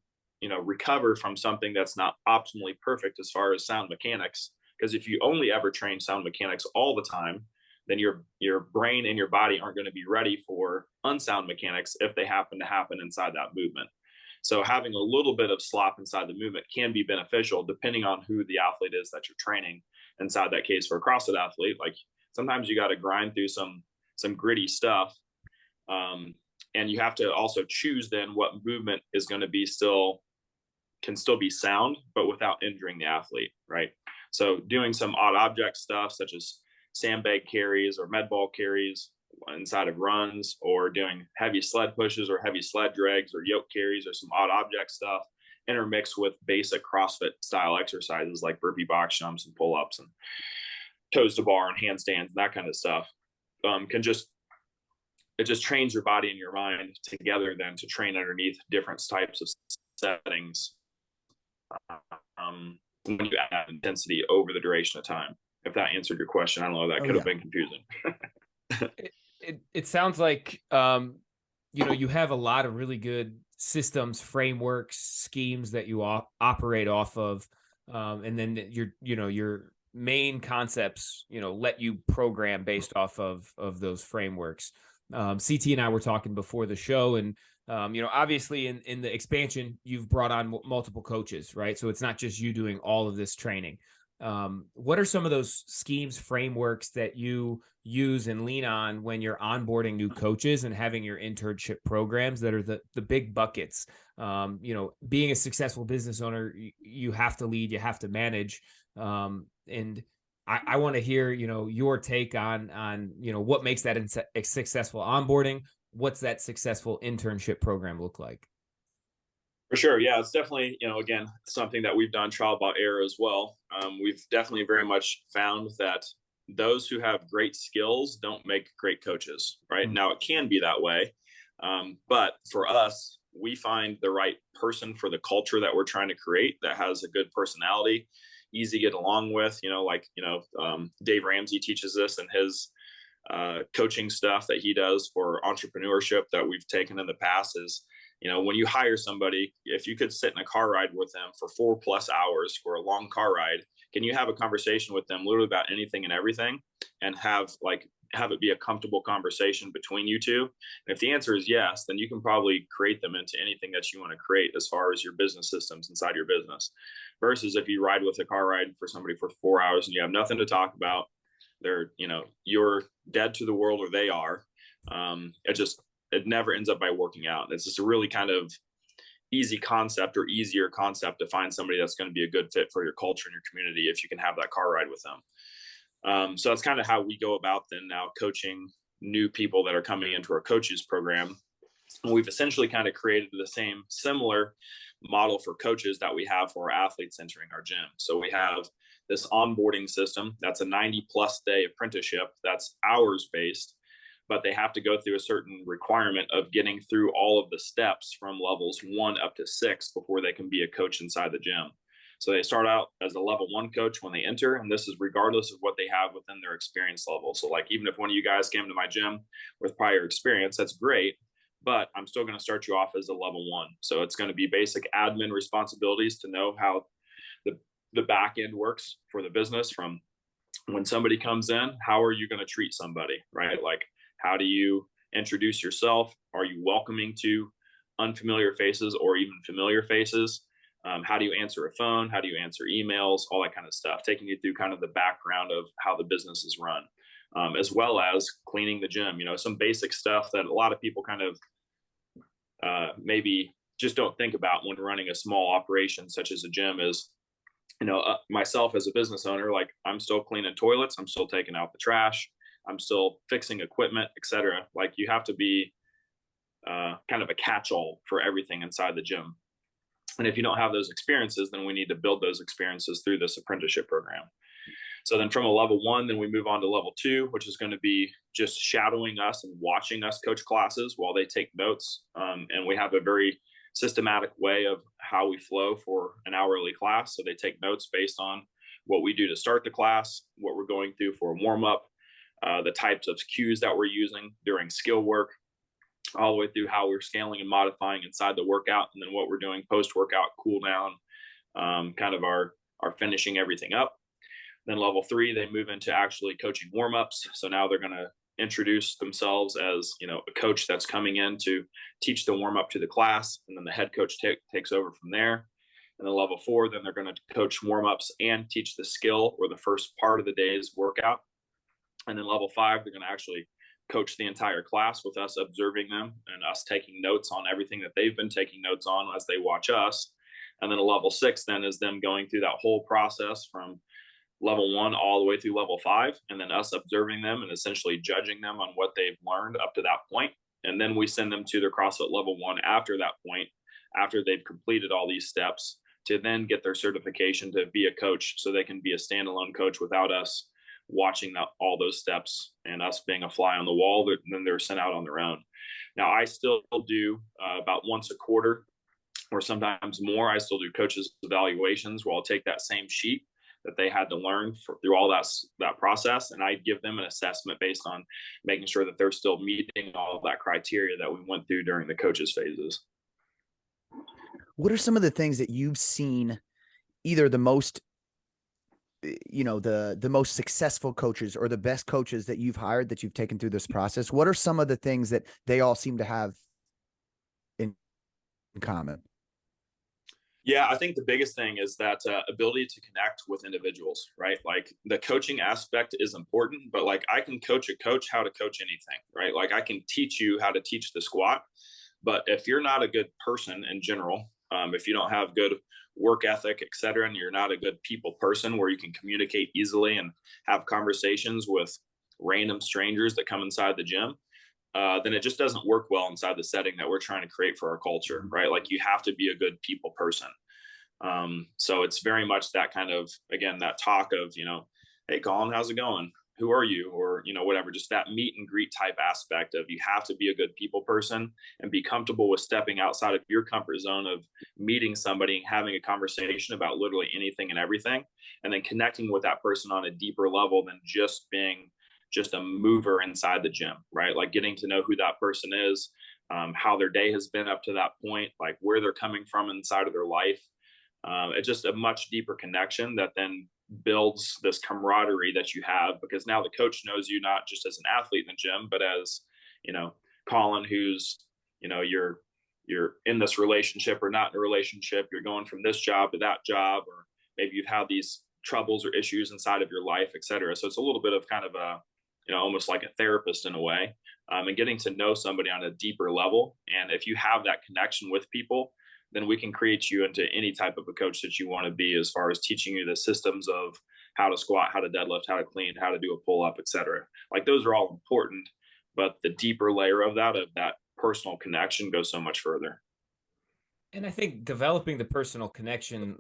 recover from something that's not optimally perfect as far as sound mechanics. Because if you only ever train sound mechanics all the time, then your brain and your body aren't going to be ready for unsound mechanics if they happen to happen inside that movement. So having a little bit of slop inside the movement can be beneficial depending on who the athlete is that you're training. Inside that case, for a CrossFit athlete, like sometimes you got to grind through some gritty stuff. And you have to also choose then what movement is going to be can still be sound, but without injuring the athlete, right? So doing some odd object stuff such as sandbag carries or med ball carries inside of runs, or doing heavy sled pushes or heavy sled drags or yoke carries or some odd object stuff intermixed with basic CrossFit style exercises like burpee box jumps and pull-ups and toes to bar and handstands and that kind of stuff it just trains your body and your mind together then to train underneath different types of settings when you add intensity over the duration of time. If that answered your question, I don't know, that could have been confusing. It sounds like, you have a lot of really good systems, frameworks, schemes that you operate off of. And then your main concepts, let you program based off of those frameworks. CT and I were talking before the show, and obviously in the expansion, you've brought on multiple coaches, right? So it's not just you doing all of this training. What are some of those schemes, frameworks that you use and lean on when you're onboarding new coaches and having your internship programs that are the big buckets? Being a successful business owner, you have to lead, you have to manage. And I want to hear, your take on what makes that a successful onboarding. What's that successful internship program look like? For sure. Yeah, it's definitely, again, something that we've done trial by error as well. We've definitely very much found that those who have great skills don't make great coaches, right? Now, it can be that way. But for us, we find the right person for the culture that we're trying to create that has a good personality, easy to get along with, Dave Ramsey teaches this in his coaching stuff that he does for entrepreneurship that we've taken in the past is, when you hire somebody, if you could sit in a car ride with them for 4+ hours for a long car ride, can you have a conversation with them literally about anything and everything and have it be a comfortable conversation between you two? And if the answer is yes, then you can probably create them into anything that you want to create as far as your business systems inside your business. Versus if you ride with a car ride for somebody for 4 hours and you have nothing to talk about, they're, you're dead to the world or they are. It never ends up by working out. It's just a really kind of easy concept or easier concept to find somebody that's going to be a good fit for your culture and your community if you can have that car ride with them. So that's kind of how we go about then now coaching new people that are coming into our coaches program. And we've essentially kind of created the same similar model for coaches that we have for our athletes entering our gym. So we have this onboarding system that's a 90+ day apprenticeship that's hours based, but they have to go through a certain requirement of getting through all of the steps from levels 1 up to 6 before they can be a coach inside the gym. So they start out as a level 1 coach when they enter, and this is regardless of what they have within their experience level. So like, even if one of you guys came to my gym with prior experience, that's great, but I'm still going to start you off as a level 1. So it's going to be basic admin responsibilities to know how the back end works for the business. From when somebody comes in, how are you going to treat somebody, right? Like, how do you introduce yourself? Are you welcoming to unfamiliar faces or even familiar faces? How do you answer a phone? How do you answer emails? All that kind of stuff, taking you through kind of the background of how the business is run, as well as cleaning the gym. Some basic stuff that a lot of people kind of maybe just don't think about when running a small operation such as a gym is, myself as a business owner, like, I'm still cleaning toilets, I'm still taking out the trash, I'm still fixing equipment, etc. Like, you have to be kind of a catch-all for everything inside the gym. And if you don't have those experiences, then we need to build those experiences through this apprenticeship program. So then from a level 1, then we move on to level 2, which is going to be just shadowing us and watching us coach classes while they take notes. And we have a very systematic way of how we flow for an hourly class. So they take notes based on what we do to start the class, what we're going through for a warm-up, the types of cues that we're using during skill work, all the way through how we're scaling and modifying inside the workout, and then what we're doing post-workout, cool down, kind of our finishing everything up. Then level 3, they move into actually coaching warm-ups. So now they're going to introduce themselves as, a coach that's coming in to teach the warm-up to the class, and then the head coach takes over from there. And then level 4, then they're going to coach warm-ups and teach the skill or the first part of the day's workout. And then level 5, they're going to actually coach the entire class with us observing them and us taking notes on everything that they've been taking notes on as they watch us. And then a level 6 then is them going through that whole process from level 1 all the way through level 5, and then us observing them and essentially judging them on what they've learned up to that point. And then we send them to their CrossFit level 1 after that point, after they've completed all these steps, to then get their certification to be a coach, so they can be a standalone coach without us watching all those steps and us being a fly on the wall. Then they're sent out on their own. Now, I still do about once a quarter or sometimes more, I still do coaches evaluations where I'll take that same sheet that they had to learn through all that process, and I give them an assessment based on making sure that they're still meeting all of that criteria that we went through during the coaches phases. What are some of the things that you've seen, either the most, the most successful coaches or the best coaches that you've hired, that you've taken through this process? What are some of the things that they all seem to have in common? Yeah, I think the biggest thing is that ability to connect with individuals, right? Like, the coaching aspect is important, but like, I can coach a coach how to coach anything, right? Like, I can teach you how to teach the squat, but if you're not a good person in general, if you don't have good work ethic, et cetera, and you're not a good people person where you can communicate easily and have conversations with random strangers that come inside the gym, then it just doesn't work well inside the setting that we're trying to create for our culture, right? Like, you have to be a good people person. So it's very much that kind of, again, that talk of, hey, Colin, how's it going? Who are you? Or, whatever, just that meet and greet type aspect of, you have to be a good people person and be comfortable with stepping outside of your comfort zone of meeting somebody and having a conversation about literally anything and everything, and then connecting with that person on a deeper level than just being just a mover inside the gym, right? Like, getting to know who that person is, how their day has been up to that point, like where they're coming from inside of their life. It's just a much deeper connection that then builds this camaraderie that you have, because now the coach knows you not just as an athlete in the gym, but as, Colin, who's, you're in this relationship or not in a relationship, you're going from this job to that job, or maybe you've had these troubles or issues inside of your life, et cetera. So it's a little bit of kind of a, almost like a therapist in a way, and getting to know somebody on a deeper level. And if you have that connection with people, then we can create you into any type of a coach that you want to be, as far as teaching you the systems of how to squat, how to deadlift, how to clean, how to do a pull up, et cetera. Like, those are all important, but the deeper layer of that personal connection goes so much further. And I think developing the personal connection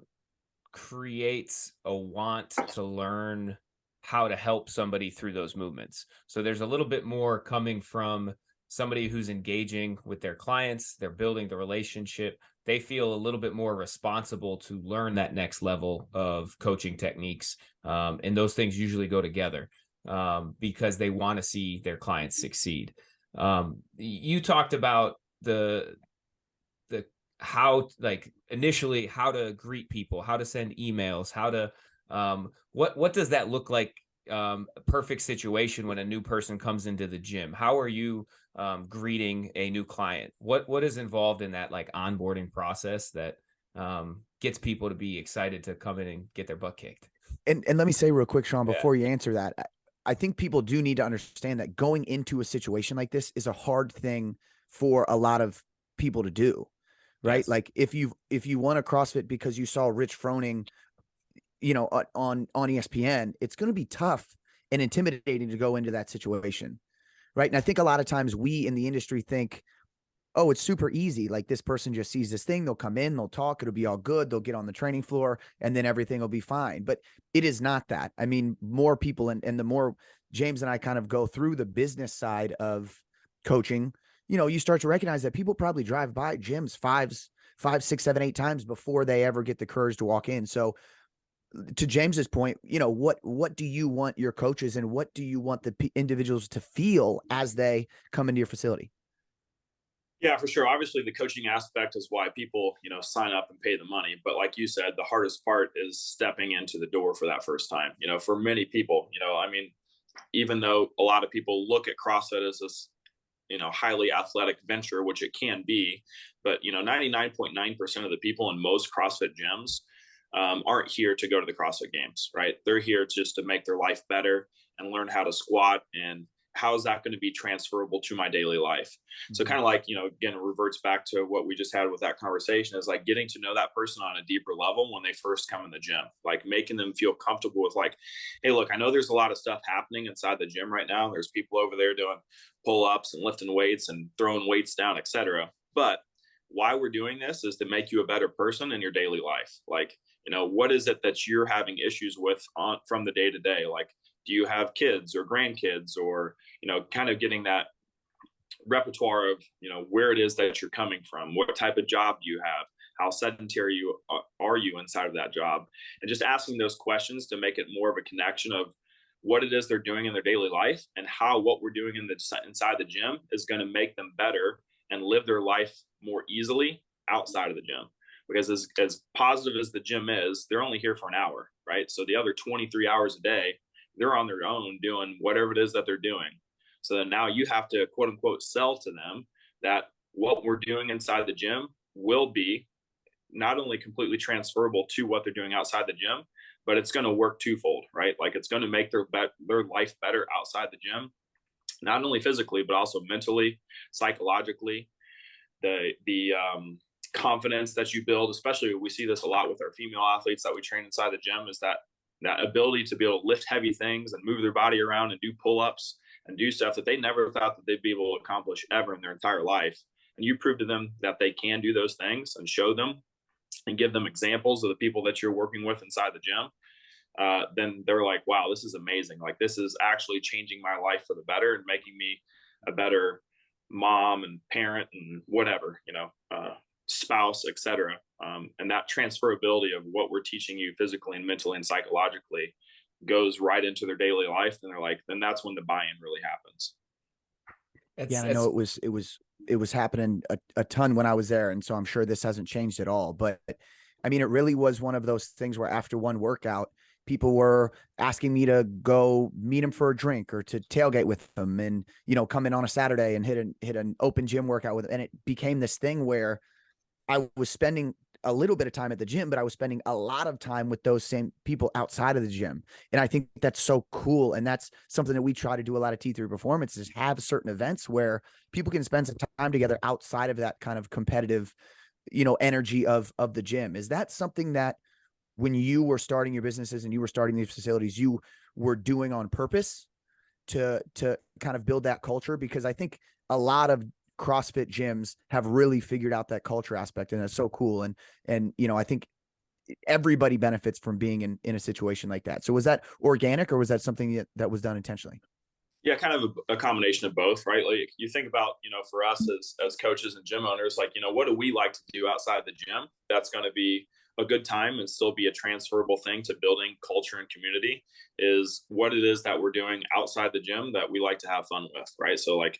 creates a want to learn how to help somebody through those movements. So there's a little bit more coming from somebody who's engaging with their clients, they're building the relationship. They feel a little bit more responsible to learn that next level of coaching techniques. And those things usually go together because they want to see their clients succeed. You talked about the how, like, initially how to greet people, how to send emails, how to what does that look like, a perfect situation when a new person comes into the gym? How are you greeting a new client? What is involved in that, like, onboarding process that gets people to be excited to come in and get their butt kicked? And let me say real quick, Shaun, Yeah. before you answer that, I think people do need to understand that going into a situation like this is a hard thing for a lot of people to do. Right. Yes. Like if you want to CrossFit because you saw Rich Froning, on ESPN, it's going to be tough and intimidating to go into that situation. Right. And I think a lot of times we in the industry think, oh, it's super easy. Like this person just sees this thing. They'll come in, they'll talk. It'll be all good. They'll get on the training floor and then everything will be fine. But it is not that. I mean, more people and the more James and I kind of go through the business side of coaching, you start to recognize that people probably drive by gyms five, 6, 7, 8 times before they ever get the courage to walk in. So to James's point, what do you want your coaches and what do you want the individuals to feel as they come into your facility? Yeah, for sure. Obviously, the coaching aspect is why people, sign up and pay the money. But like you said, the hardest part is stepping into the door for that first time. For many people, I mean, even though a lot of people look at CrossFit as this, highly athletic venture, which it can be, but 99.9% of the people in most CrossFit gyms aren't here to go to the CrossFit Games, right? They're here just to make their life better and learn how to squat, and how is that going to be transferable to my daily life? Mm-hmm. So kind of like, again, it reverts back to what we just had with that conversation, is like getting to know that person on a deeper level when they first come in the gym, like making them feel comfortable with like, hey, look, I know there's a lot of stuff happening inside the gym right now. There's people over there doing pull-ups and lifting weights and throwing weights down, etc. But why we're doing this is to make you a better person in your daily life. Like, what is it that you're having issues with from the day to day? Like, do you have kids or grandkids, or, kind of getting that repertoire of, where it is that you're coming from, what type of job do you have, how sedentary are you inside of that job, and just asking those questions to make it more of a connection of what it is they're doing in their daily life and how what we're doing inside the gym is going to make them better and live their life more easily outside of the gym. Because as positive as the gym is, they're only here for an hour, right? So the other 23 hours a day, they're on their own doing whatever it is that they're doing. So then now you have to, quote unquote, sell to them that what we're doing inside the gym will be not only completely transferable to what they're doing outside the gym, but it's going to work twofold, right? Like it's going to make their life better outside the gym, not only physically, but also mentally, psychologically. The confidence that you build, especially we see this a lot with our female athletes that we train inside the gym, is that ability to be able to lift heavy things and move their body around and do pull-ups and do stuff that they never thought that they'd be able to accomplish ever in their entire life. And you prove to them that they can do those things and show them and give them examples of the people that you're working with inside the gym. Then they're like, wow, this is amazing. Like, this is actually changing my life for the better and making me a better mom and parent and whatever, spouse, etc. And that transferability of what we're teaching you physically and mentally and psychologically goes right into their daily life. And they're like, then that's when the buy-in really happens. I know it was happening a ton when I was there. And so I'm sure this hasn't changed at all, but I mean, it really was one of those things where after one workout, people were asking me to go meet them for a drink or to tailgate with them and, come in on a Saturday and hit an open gym workout with them. And it became this thing where I was spending a little bit of time at the gym, but I was spending a lot of time with those same people outside of the gym. And I think that's so cool. And that's something that we try to do a lot of T3 Performance, is have certain events where people can spend some time together outside of that kind of competitive, energy of the gym. Is that something that when you were starting your businesses and you were starting these facilities, you were doing on purpose? to kind of build that culture? Because I think a lot of CrossFit gyms have really figured out that culture aspect, and it's so cool. And I think everybody benefits from being in a situation like that. So was that organic, or was that something that was done intentionally? Yeah, kind of a combination of both, right? Like you think about, for us as coaches and gym owners, like, what do we like to do outside the gym? That's going to be a good time and still be a transferable thing to building culture and community, is what it is that we're doing outside the gym that we like to have fun with, right? So like,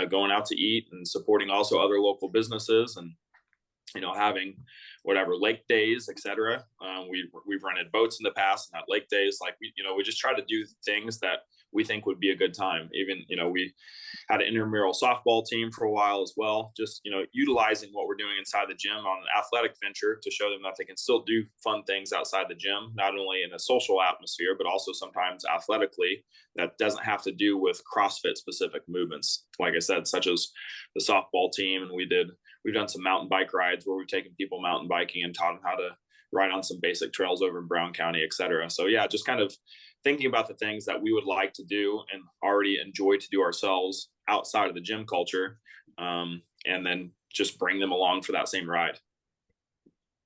going out to eat and supporting also other local businesses, and having whatever lake days, etc. We've rented boats in the past and had lake days. Like we just try to do things that we think would be a good time. Even we had an intramural softball team for a while as well. Just utilizing what we're doing inside the gym on an athletic venture to show them that they can still do fun things outside the gym, not only in a social atmosphere, but also sometimes athletically. That doesn't have to do with CrossFit specific movements, like I said, such as the softball team. And we've done some mountain bike rides where we've taken people mountain biking and taught them how to ride on some basic trails over in Brown County, et cetera. So yeah, just kind of thinking about the things that we would like to do and already enjoy to do ourselves outside of the gym culture, and then just bring them along for that same ride.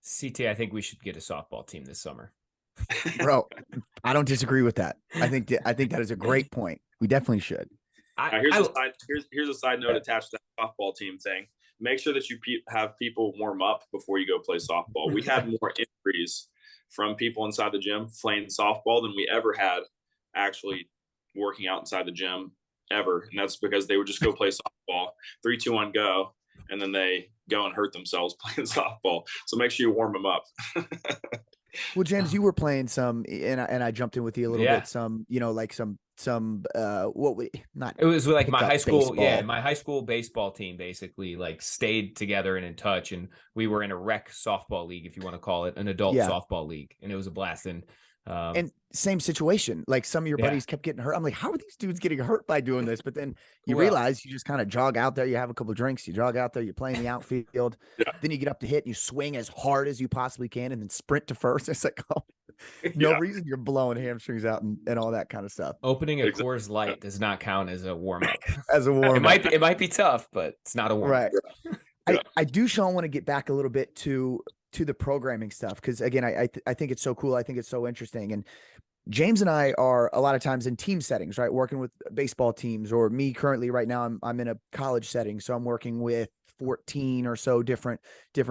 CT, I think we should get a softball team this summer. Bro, I don't disagree with that. I think that is a great point. We definitely should. Here's a side note attached to that softball team thing. Make sure that you have people warm up before you go play softball. We had more injuries from people inside the gym playing softball than we ever had actually working out inside the gym ever. And that's because they would just go play softball, 3, 2, 1, go. And then they go and hurt themselves playing softball. So make sure you warm them up. Well, James, you were playing some, and I jumped in with you a little bit. Some, like some it was like my high school. Baseball. Yeah. My high school baseball team basically like stayed together and in touch. And we were in a rec softball league, if you want to call it an adult softball league. And it was a blast. And same situation, like some of your buddies kept getting hurt. I'm like, how are these dudes getting hurt by doing this? But then you realize you just kind of jog out there, you have a couple of drinks, you jog out there, you're playing the outfield, then you get up to hit and you swing as hard as you possibly can and then sprint to first. It's like, no reason you're blowing hamstrings out and all that kind of stuff. Opening a Coors Light does not count as a warm-up. As a warm-up. It might be tough, but it's not a warm-up. Right. I do, Shaun, want to get back a little bit to the programming stuff, because again, I think it's so cool. I think it's so interesting. And James and I are a lot of times in team settings, right? Working with baseball teams, or me currently right now, I'm in a college setting. So I'm working with 14 or so different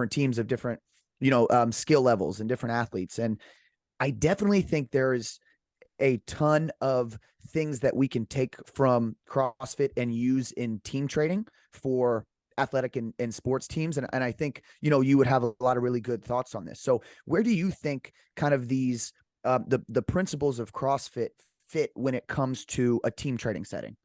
teams of different, skill levels and different athletes. And I definitely think there is a ton of things that we can take from CrossFit and use in team training for athletic and sports teams. And I think, you would have a lot of really good thoughts on this. So where do you think kind of these, the principles of CrossFit fit when it comes to a team training setting?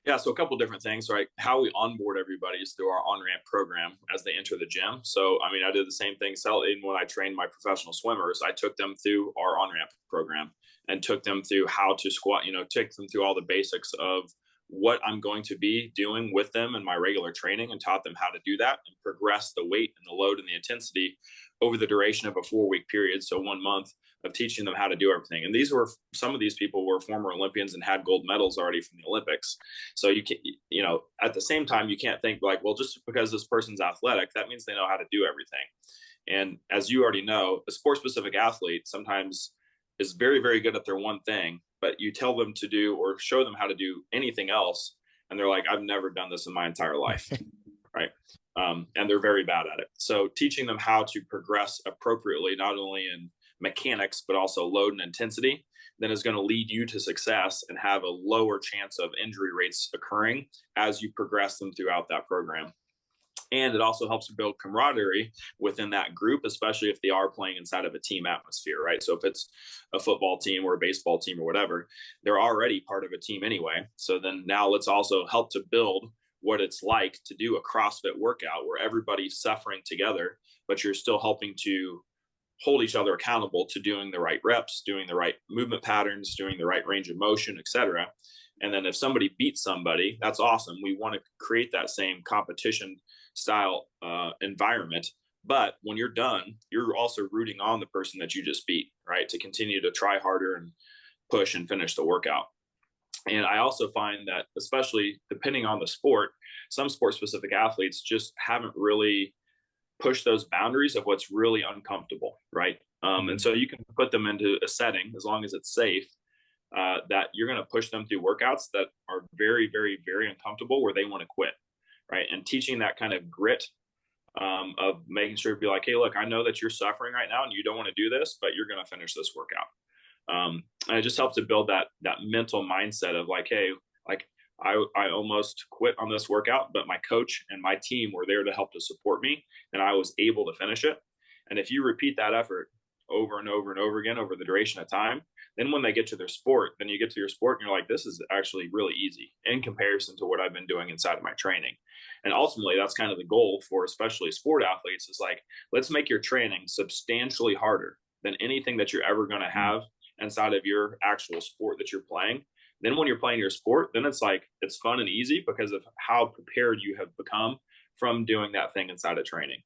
Yeah, so a couple of different things, right? How we onboard everybody is through our on-ramp program as they enter the gym. So, I did the same thing. When I trained my professional swimmers, I took them through our on-ramp program and took them through how to squat, took them through all the basics of what I'm going to be doing with them in my regular training, and taught them how to do that and progress the weight and the load and the intensity over the duration of a 4-week period. So 1 month of teaching them how to do everything. And some of these people were former Olympians and had gold medals already from the Olympics. So you can, at the same time, you can't think like, well, just because this person's athletic, that means they know how to do everything. And as you already know, a sport specific athlete sometimes is very, very good at their one thing, but you tell them to do or show them how to do anything else, and they're like, I've never done this in my entire life. Right. And they're very bad at it. So teaching them how to progress appropriately, not only in mechanics, but also load and intensity, then is going to lead you to success and have a lower chance of injury rates occurring as you progress them throughout that program. And it also helps build camaraderie within that group, especially if they are playing inside of a team atmosphere, right? So if it's a football team or a baseball team or whatever, they're already part of a team anyway. So then now let's also help to build what it's like to do a CrossFit workout where everybody's suffering together, but you're still helping to hold each other accountable to doing the right reps, doing the right movement patterns, doing the right range of motion, etc. And then if somebody beats somebody, that's awesome. We want to create that same competition style environment. But when you're done, you're also rooting on the person that you just beat, right? To continue to try harder and push and finish the workout. And I also find that, especially depending on the sport, some sport specific athletes just haven't really pushed those boundaries of what's really uncomfortable, right? And so you can put them into a setting, as long as it's safe, that you're going to push them through workouts that are very, very, very uncomfortable, where they want to quit, right? And teaching that kind of grit, of making sure to be like, hey, look, I know that you're suffering right now and you don't want to do this, but you're going to finish this workout. And it just helps to build that mental mindset of like, hey, like I almost quit on this workout, but my coach and my team were there to help to support me, and I was able to finish it. And if you repeat that effort over and over and over again over the duration of time, then when they get to their sport, then you get to your sport and you're like, this is actually really easy in comparison to what I've been doing inside of my training. And ultimately, that's kind of the goal for especially sport athletes, is like, let's make your training substantially harder than anything that you're ever going to have inside of your actual sport that you're playing. Then when you're playing your sport, then it's like, it's fun and easy because of how prepared you have become from doing that thing inside of training.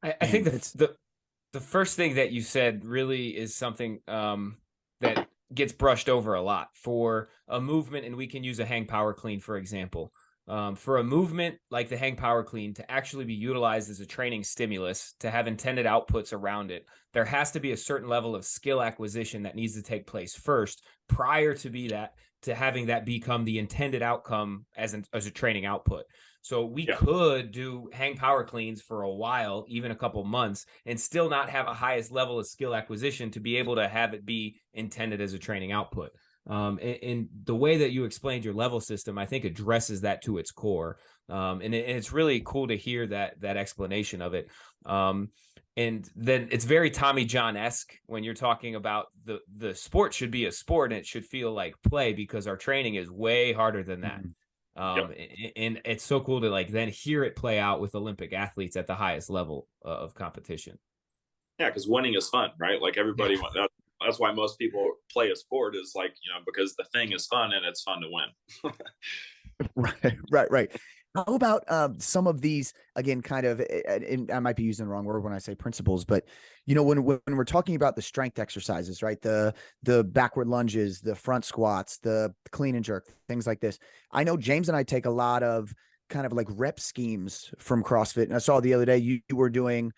I think the first thing that you said really is something that gets brushed over a lot for a movement. And we can use a hang power clean, for example. For a movement like the hang power clean to actually be utilized as a training stimulus, to have intended outputs around it, there has to be a certain level of skill acquisition that needs to take place first, prior to having that become the intended outcome as a training output. So we could do hang power cleans for a while, even a couple months, and still not have a highest level of skill acquisition to be able to have it be intended as a training output. And the way that you explained your level system, I think, addresses that to its core. And it's really cool to hear that explanation of it. And then it's very Tommy John-esque when you're talking about the sport should be a sport and it should feel like play, because our training is way harder than that. And it's so cool to like then hear it play out with Olympic athletes at the highest level of competition. Yeah, because winning is fun, right? Like everybody, that's why most people play a sport, is like, because the thing is fun and it's fun to win. Right. How about some of these, again, kind of, and I might be using the wrong word when I say principles, but when we're talking about the strength exercises, right? The backward lunges, the front squats, the clean and jerk, things like this. I know James and I take a lot of kind of like rep schemes from CrossFit, and I saw the other day you were doing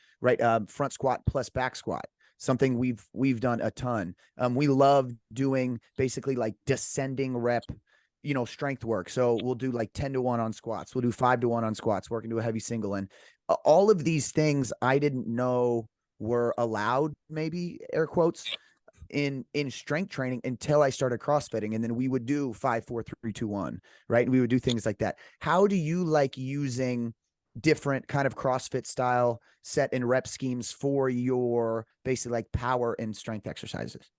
front squat plus back squat. Something we've done a ton. We love doing basically like descending rep, strength work. So we'll do like 10-1 on squats. We'll do 5-1 on squats, work into a heavy single. And all of these things I didn't know were allowed, maybe air quotes, in strength training until I started CrossFitting. And then we would do 5, 4, 3, 2, 1, right? And we would do things like that. How do you like using different kind of CrossFit style set and rep schemes for your basically like power and strength exercises?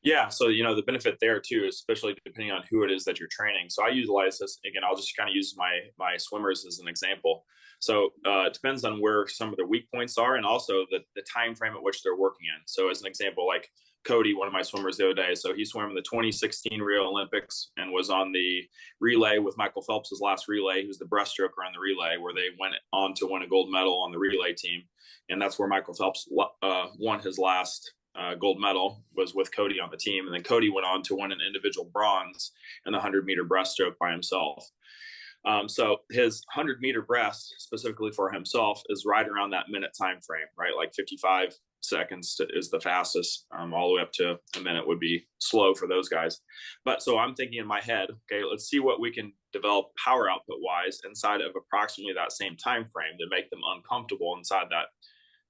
Yeah. So, the benefit there too, especially depending on who it is that you're training. So I utilize this, again, I'll just kind of use my swimmers as an example. So it depends on where some of their weak points are, and also the time frame at which they're working in. So as an example, like Cody, one of my swimmers the other day, so he swam in the 2016 Rio Olympics and was on the relay with Michael Phelps' last relay. He was the breaststroker on the relay, where they went on to win a gold medal on the relay team. And that's where Michael Phelps won his last gold medal, was with Cody on the team. And then Cody went on to win an individual bronze in the 100-meter breaststroke by himself. So his 100-meter breast specifically for himself is right around that minute time frame, right? Like 55 seconds is the fastest, all the way up to a minute would be slow for those guys. But so I'm thinking in my head, okay, let's see what we can develop power output wise inside of approximately that same time frame to make them uncomfortable inside that,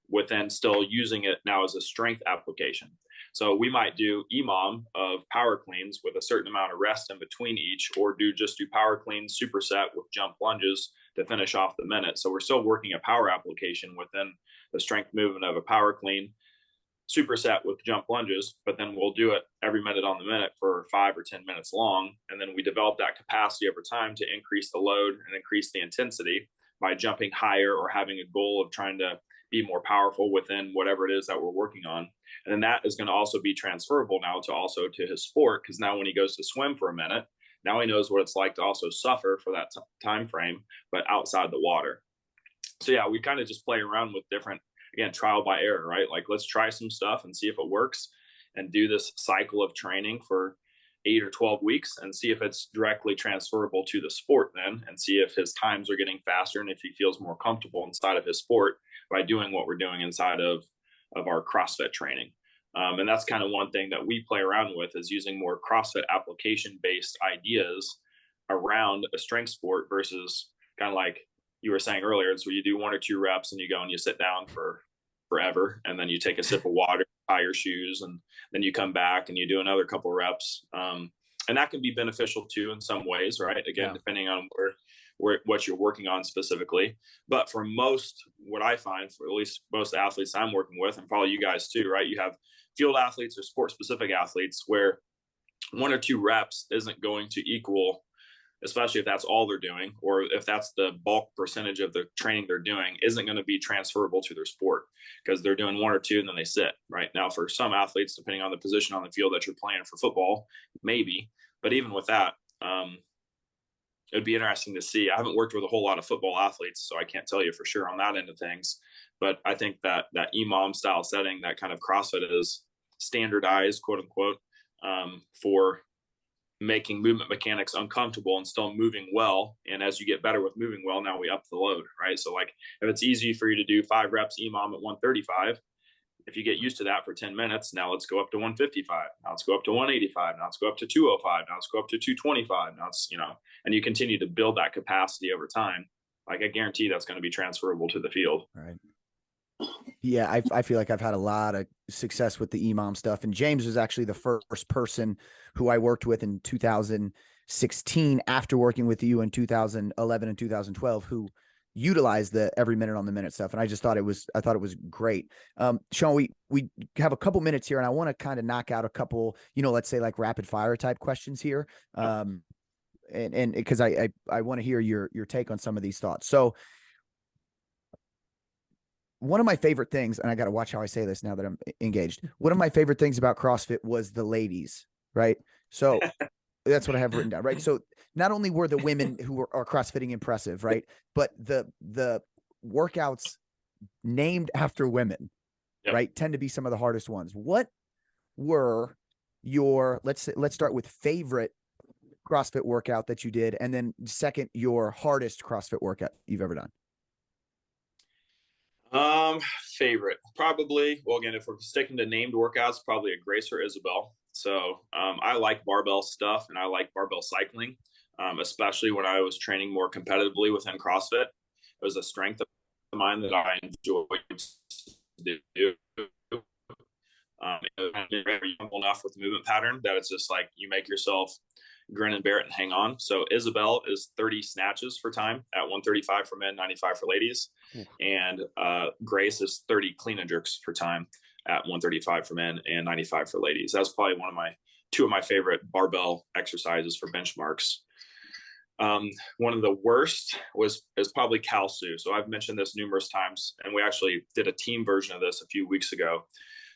within still using it now as a strength application. So we might do EMOM of power cleans with a certain amount of rest in between each, or just do power cleans superset with jump lunges to finish off the minute. So we're still working a power application within the strength movement of a power clean superset with jump lunges, but then we'll do it every minute on the minute for 5 or 10 minutes long. And then we develop that capacity over time to increase the load and increase the intensity by jumping higher or having a goal of trying to be more powerful within whatever it is that we're working on. And then that is going to also be transferable now to his sport, because now when he goes to swim for a minute, now he knows what it's like to also suffer for that time frame, but outside the water. So yeah, we kind of just play around with different, again, trial by error, right? Like, let's try some stuff and see if it works, and do this cycle of training for 8 or 12 weeks and see if it's directly transferable to the sport then, and see if his times are getting faster and if he feels more comfortable inside of his sport by doing what we're doing inside of our CrossFit training. And that's kind of one thing that we play around with, is using more CrossFit application based ideas around a strength sport versus kind of like you were saying earlier. It's where you do 1 or 2 reps and you go and you sit down for forever. And then you take a sip of water, tie your shoes, and then you come back and you do another couple reps. And that can be beneficial too in some ways, right? Again, depending on what you're working on specifically. But for most, what I find, for at least most athletes I'm working with, and probably you guys too, right? You have field athletes or sport specific athletes where 1 or 2 reps isn't going to equal, especially if that's all they're doing, or if that's the bulk percentage of the training they're doing, isn't going to be transferable to their sport, because they're doing 1 or 2 and then they sit. Right now, for some athletes, depending on the position on the field that you're playing for football, maybe, but even with that, it'd be interesting to see. I haven't worked with a whole lot of football athletes, so I can't tell you for sure on that end of things. But I think that EMOM style setting, that kind of CrossFit is standardized, quote unquote, for making movement mechanics uncomfortable and still moving well. And as you get better with moving well, now we up the load, right? So like if it's easy for you to do 5 reps EMOM at 135, if you get used to that for 10 minutes, now let's go up to 155. Now let's go up to 185. Now let's go up to 205. Now let's go up to 225. Now it's, and you continue to build that capacity over time. Like I guarantee that's going to be transferable to the field. Right. Yeah. I feel like I've had a lot of success with the EMOM stuff. And James was actually the first person who I worked with in 2016 after working with you in 2011 and 2012, who utilized the every minute on the minute stuff. And I thought it was great. Shaun, we have a couple minutes here and I want to kind of knock out a couple, let's say like rapid fire type questions here. And because I want to hear your take on some of these thoughts. So one of my favorite things, and I got to watch how I say this now that I'm engaged. One of my favorite things about CrossFit was the ladies, right? So that's what I have written down, right? So not only were the women who are CrossFitting impressive, right? But the workouts named after women, right, tend to be some of the hardest ones. What were your, let's start with favorite CrossFit workout that you did, and then second, your hardest CrossFit workout you've ever done? Favorite, probably, well, again, if we're sticking to named workouts, probably a Grace or Isabel. So I like barbell stuff and I like barbell cycling, especially when I was training more competitively within CrossFit. It was a strength of mine that I enjoyed to do. Very humble enough with the movement pattern that it's just like you make yourself grin and bear it and hang on. So Isabel is 30 snatches for time at 135 for men, 95 for ladies. And Grace is 30 clean and jerks for time at 135 for men and 95 for ladies. That's probably two of my favorite barbell exercises for benchmarks. One of the worst is probably Kalsu. So I've mentioned this numerous times, and we actually did a team version of this a few weeks ago.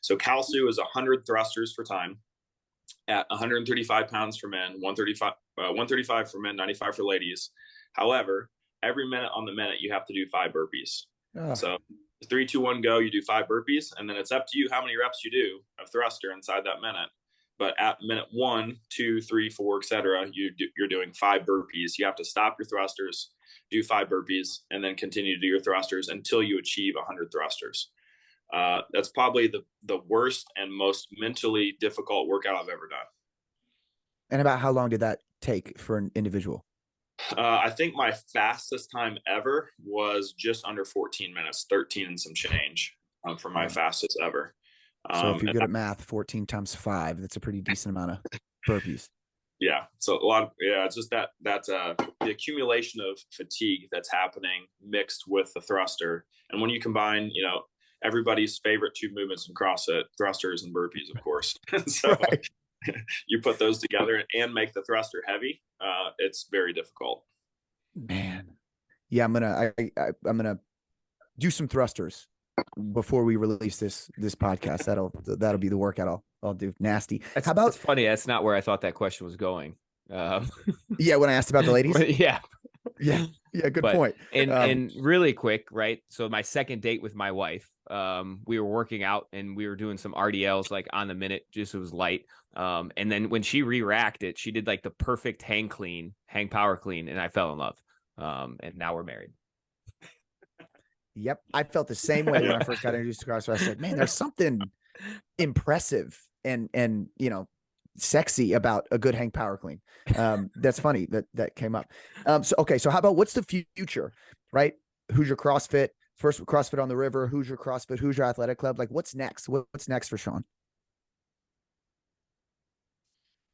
So Kalsu is 100 thrusters for time at 135 pounds for men, 135 for men, 95 for ladies. However, every minute on the minute, you have to do 5 burpees. So 3, 2, 1, go, you do 5 burpees, and then it's up to you how many reps you do of thruster inside that minute. But at minute 1, 2, 3, 4, etc., you're doing 5 burpees. You have to stop your thrusters, do 5 burpees, and then continue to do your thrusters until you achieve 100 thrusters. That's probably the worst and most mentally difficult workout I've ever done. And about how long did that take for an individual? I think my fastest time ever was just under 14 minutes, 13 and some change for my fastest ever. So if you're good at math, 14 times 5, that's a pretty decent amount of burpees. Yeah. So it's just that's the accumulation of fatigue that's happening mixed with the thruster. And when you combine, everybody's favorite 2 movements in CrossFit, thrusters and burpees, of course. So you put those together and make the thruster heavy. It's very difficult. Man. Yeah. I'm going to do some thrusters before we release this podcast. That'll be the workout I'll do. Nasty. How about? It's funny. That's not where I thought that question was going. Yeah. When I asked about the ladies. Yeah. Yeah. Yeah. Good But point. and really quick, right? So my second date with my wife, we were working out and we were doing some RDLs like on the minute, just it was light. And then when she re-racked it, she did like the perfect hang power clean, and I fell in love. And now we're married. Yep. I felt the same way when I first got introduced to CrossFit. I said, man, there's something impressive and sexy about a good hang power clean. That's funny that came up. So how about what's the future, right? Hoosier CrossFit, first CrossFit on the River, Hoosier CrossFit, Hoosier Athletic Club. Like what's next? What's next for Shaun?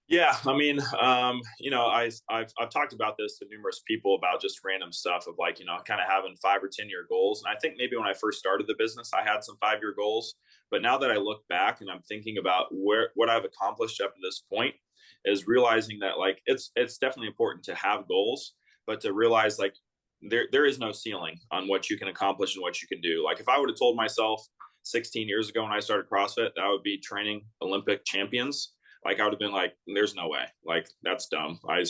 Yeah, I mean, I've talked about this to numerous people about just random stuff of like, kind of having 5 or 10 year goals. And I think maybe when I first started the business, I had some 5 year goals. But now that I look back and I'm thinking about what I've accomplished up to this point, is realizing that like it's definitely important to have goals, but to realize like there is no ceiling on what you can accomplish and what you can do. Like if I would have told myself 16 years ago when I started CrossFit that I would be training Olympic champions, like I would have been like, there's no way. Like that's dumb. I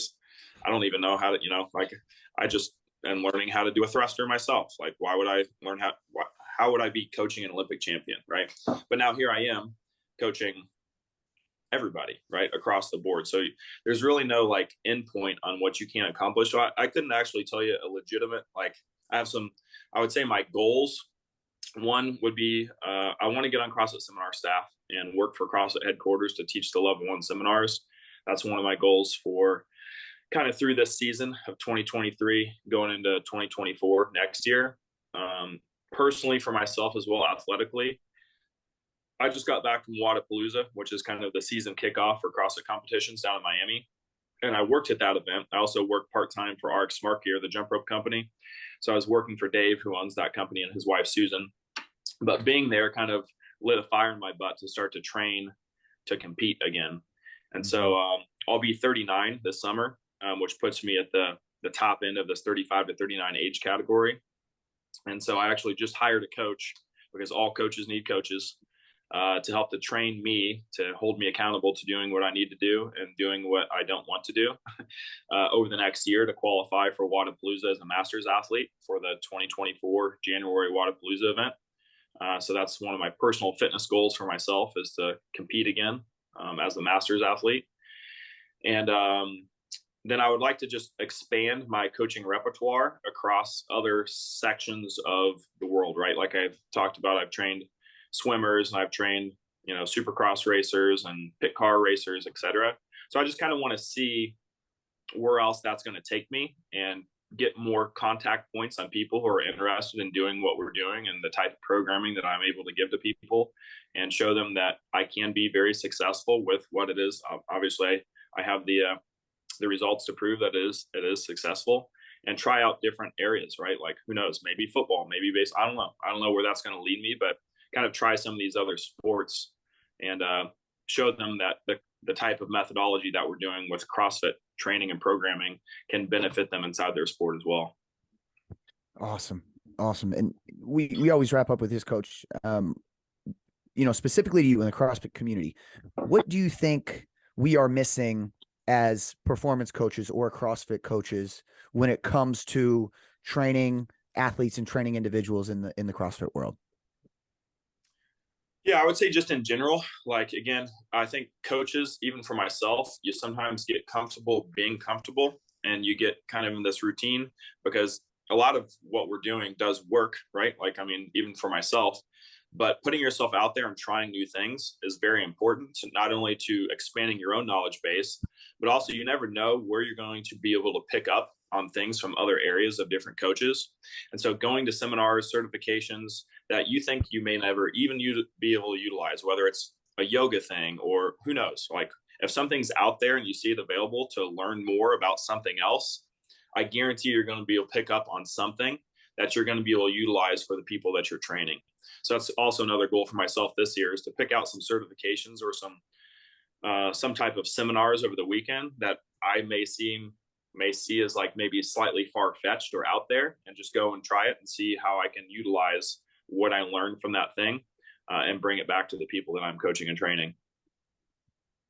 don't even know how to, like I just am learning how to do a thruster myself. Like why would I learn how would I be coaching an Olympic champion? Right. But now here I am coaching everybody right across the board. So there's really no like endpoint on what you can accomplish. So I couldn't actually tell you a legitimate, like I would say my goals. One would be, I want to get on CrossFit seminar staff and work for CrossFit headquarters to teach the level 1 seminars. That's one of my goals for kind of through this season of 2023, going into 2024 next year. Personally for myself as well, athletically, I just got back from Wadapalooza, which is kind of the season kickoff for CrossFit competitions down in Miami. And I worked at that event. I also worked part-time for RX Smart Gear, the jump rope company. So I was working for Dave, who owns that company, and his wife, Susan. But being there kind of lit a fire in my butt to start to train to compete again. And so I'll be 39 this summer, which puts me at the top end of this 35 to 39 age category. And so I actually just hired a coach because all coaches need coaches to help to train me, to hold me accountable to doing what I need to do and doing what I don't want to do over the next year to qualify for Wadapalooza as a master's athlete for the 2024 January Wadapalooza event. So that's one of my personal fitness goals for myself is to compete again as a master's athlete. And then I would like to just expand my coaching repertoire across other sections of the world, right? Like I've talked about, I've trained swimmers and I've trained, supercross racers and pit car racers, etc. So I just kind of want to see where else that's going to take me and get more contact points on people who are interested in doing what we're doing and the type of programming that I'm able to give to people and show them that I can be very successful with what it is. Obviously I have the results to prove that it is successful, and try out different areas, right? Like who knows, maybe football, maybe baseball. I don't know where that's going to lead me, but kind of try some of these other sports and show them that the type of methodology that we're doing with CrossFit training and programming can benefit them inside their sport as well. Awesome. And we always wrap up with this, coach, specifically to you in the CrossFit community. What do you think we are missing as performance coaches or CrossFit coaches when it comes to training athletes and training individuals in the CrossFit world? Yeah, I would say just in general, like, again, I think coaches, even for myself, you sometimes get comfortable being comfortable and you get kind of in this routine because a lot of what we're doing does work, right? Like, I mean, even for myself, but putting yourself out there and trying new things is very important to not only to expanding your own knowledge base, but also you never know where you're going to be able to pick up on things from other areas of different coaches. And so going to seminars, certifications that you think you may never even be able to utilize, whether it's a yoga thing or who knows, like if something's out there and you see it available to learn more about something else, I guarantee you're going to be able to pick up on something that you're going to be able to utilize for the people that you're training. So that's also another goal for myself this year is to pick out some certifications or some type of seminars over the weekend that I may see as like maybe slightly far-fetched or out there, and just go and try it and see how I can utilize what I learned from that thing and bring it back to the people that I'm coaching and training.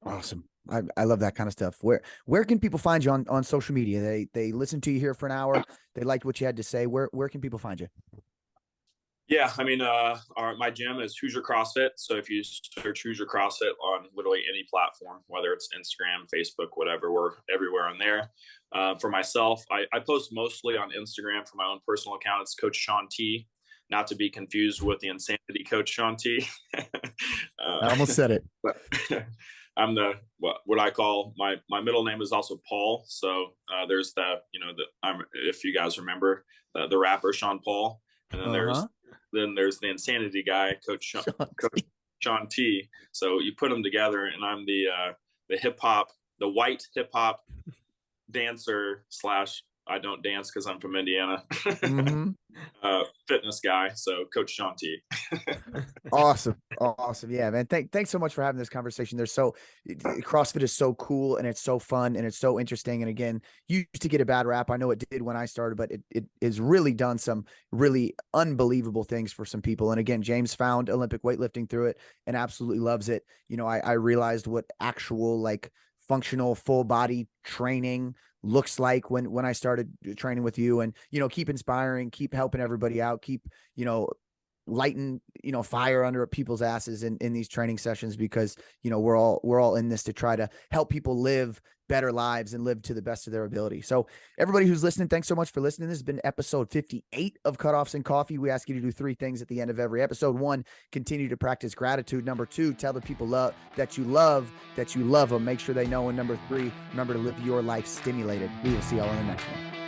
Awesome. I love that kind of stuff. Where can people find you on social media? They listen to you here for an hour. They liked what you had to say. Where can people find you? Yeah, I mean, my gym is Hoosier Crossfit. So if you search Hoosier CrossFit on literally any platform, whether it's Instagram, Facebook, whatever, we're everywhere on there. For myself, I post mostly on Instagram for my own personal account. It's Coach Shaun T, not to be confused with the Insanity Coach Shaun T. I almost said it. But I'm what I call my middle name is also Paul. So there's that, if you guys remember the rapper Sean Paul, and then there's the Insanity guy, Coach Shaun T. So you put them together, and I'm the hip hop, the white hip hop dancer / I don't dance because I'm from Indiana. Mm-hmm. Fitness guy. So Coach Shaun T. Awesome. Yeah, man. Thanks so much for having this conversation. CrossFit is so cool, and it's so fun, and it's so interesting. And again, you used to get a bad rap. I know it did when I started, but it has really done some really unbelievable things for some people. And again, James found Olympic weightlifting through it and absolutely loves it. I realized what actual like functional full body training looks like when I started training with you, and, keep inspiring, keep helping everybody out, keep, lighten, fire under people's asses in these training sessions, because, we're all in this to try to help people live better lives and live to the best of their ability. So everybody who's listening, thanks so much for listening. This has been episode 58 of Cutoffs and Coffee. We ask you to do 3 things at the end of every episode. 1, continue to practice gratitude. Number 2, tell the people that you love them. Make sure they know. And number 3, remember to live your life stimulated. We will see y'all on the next one.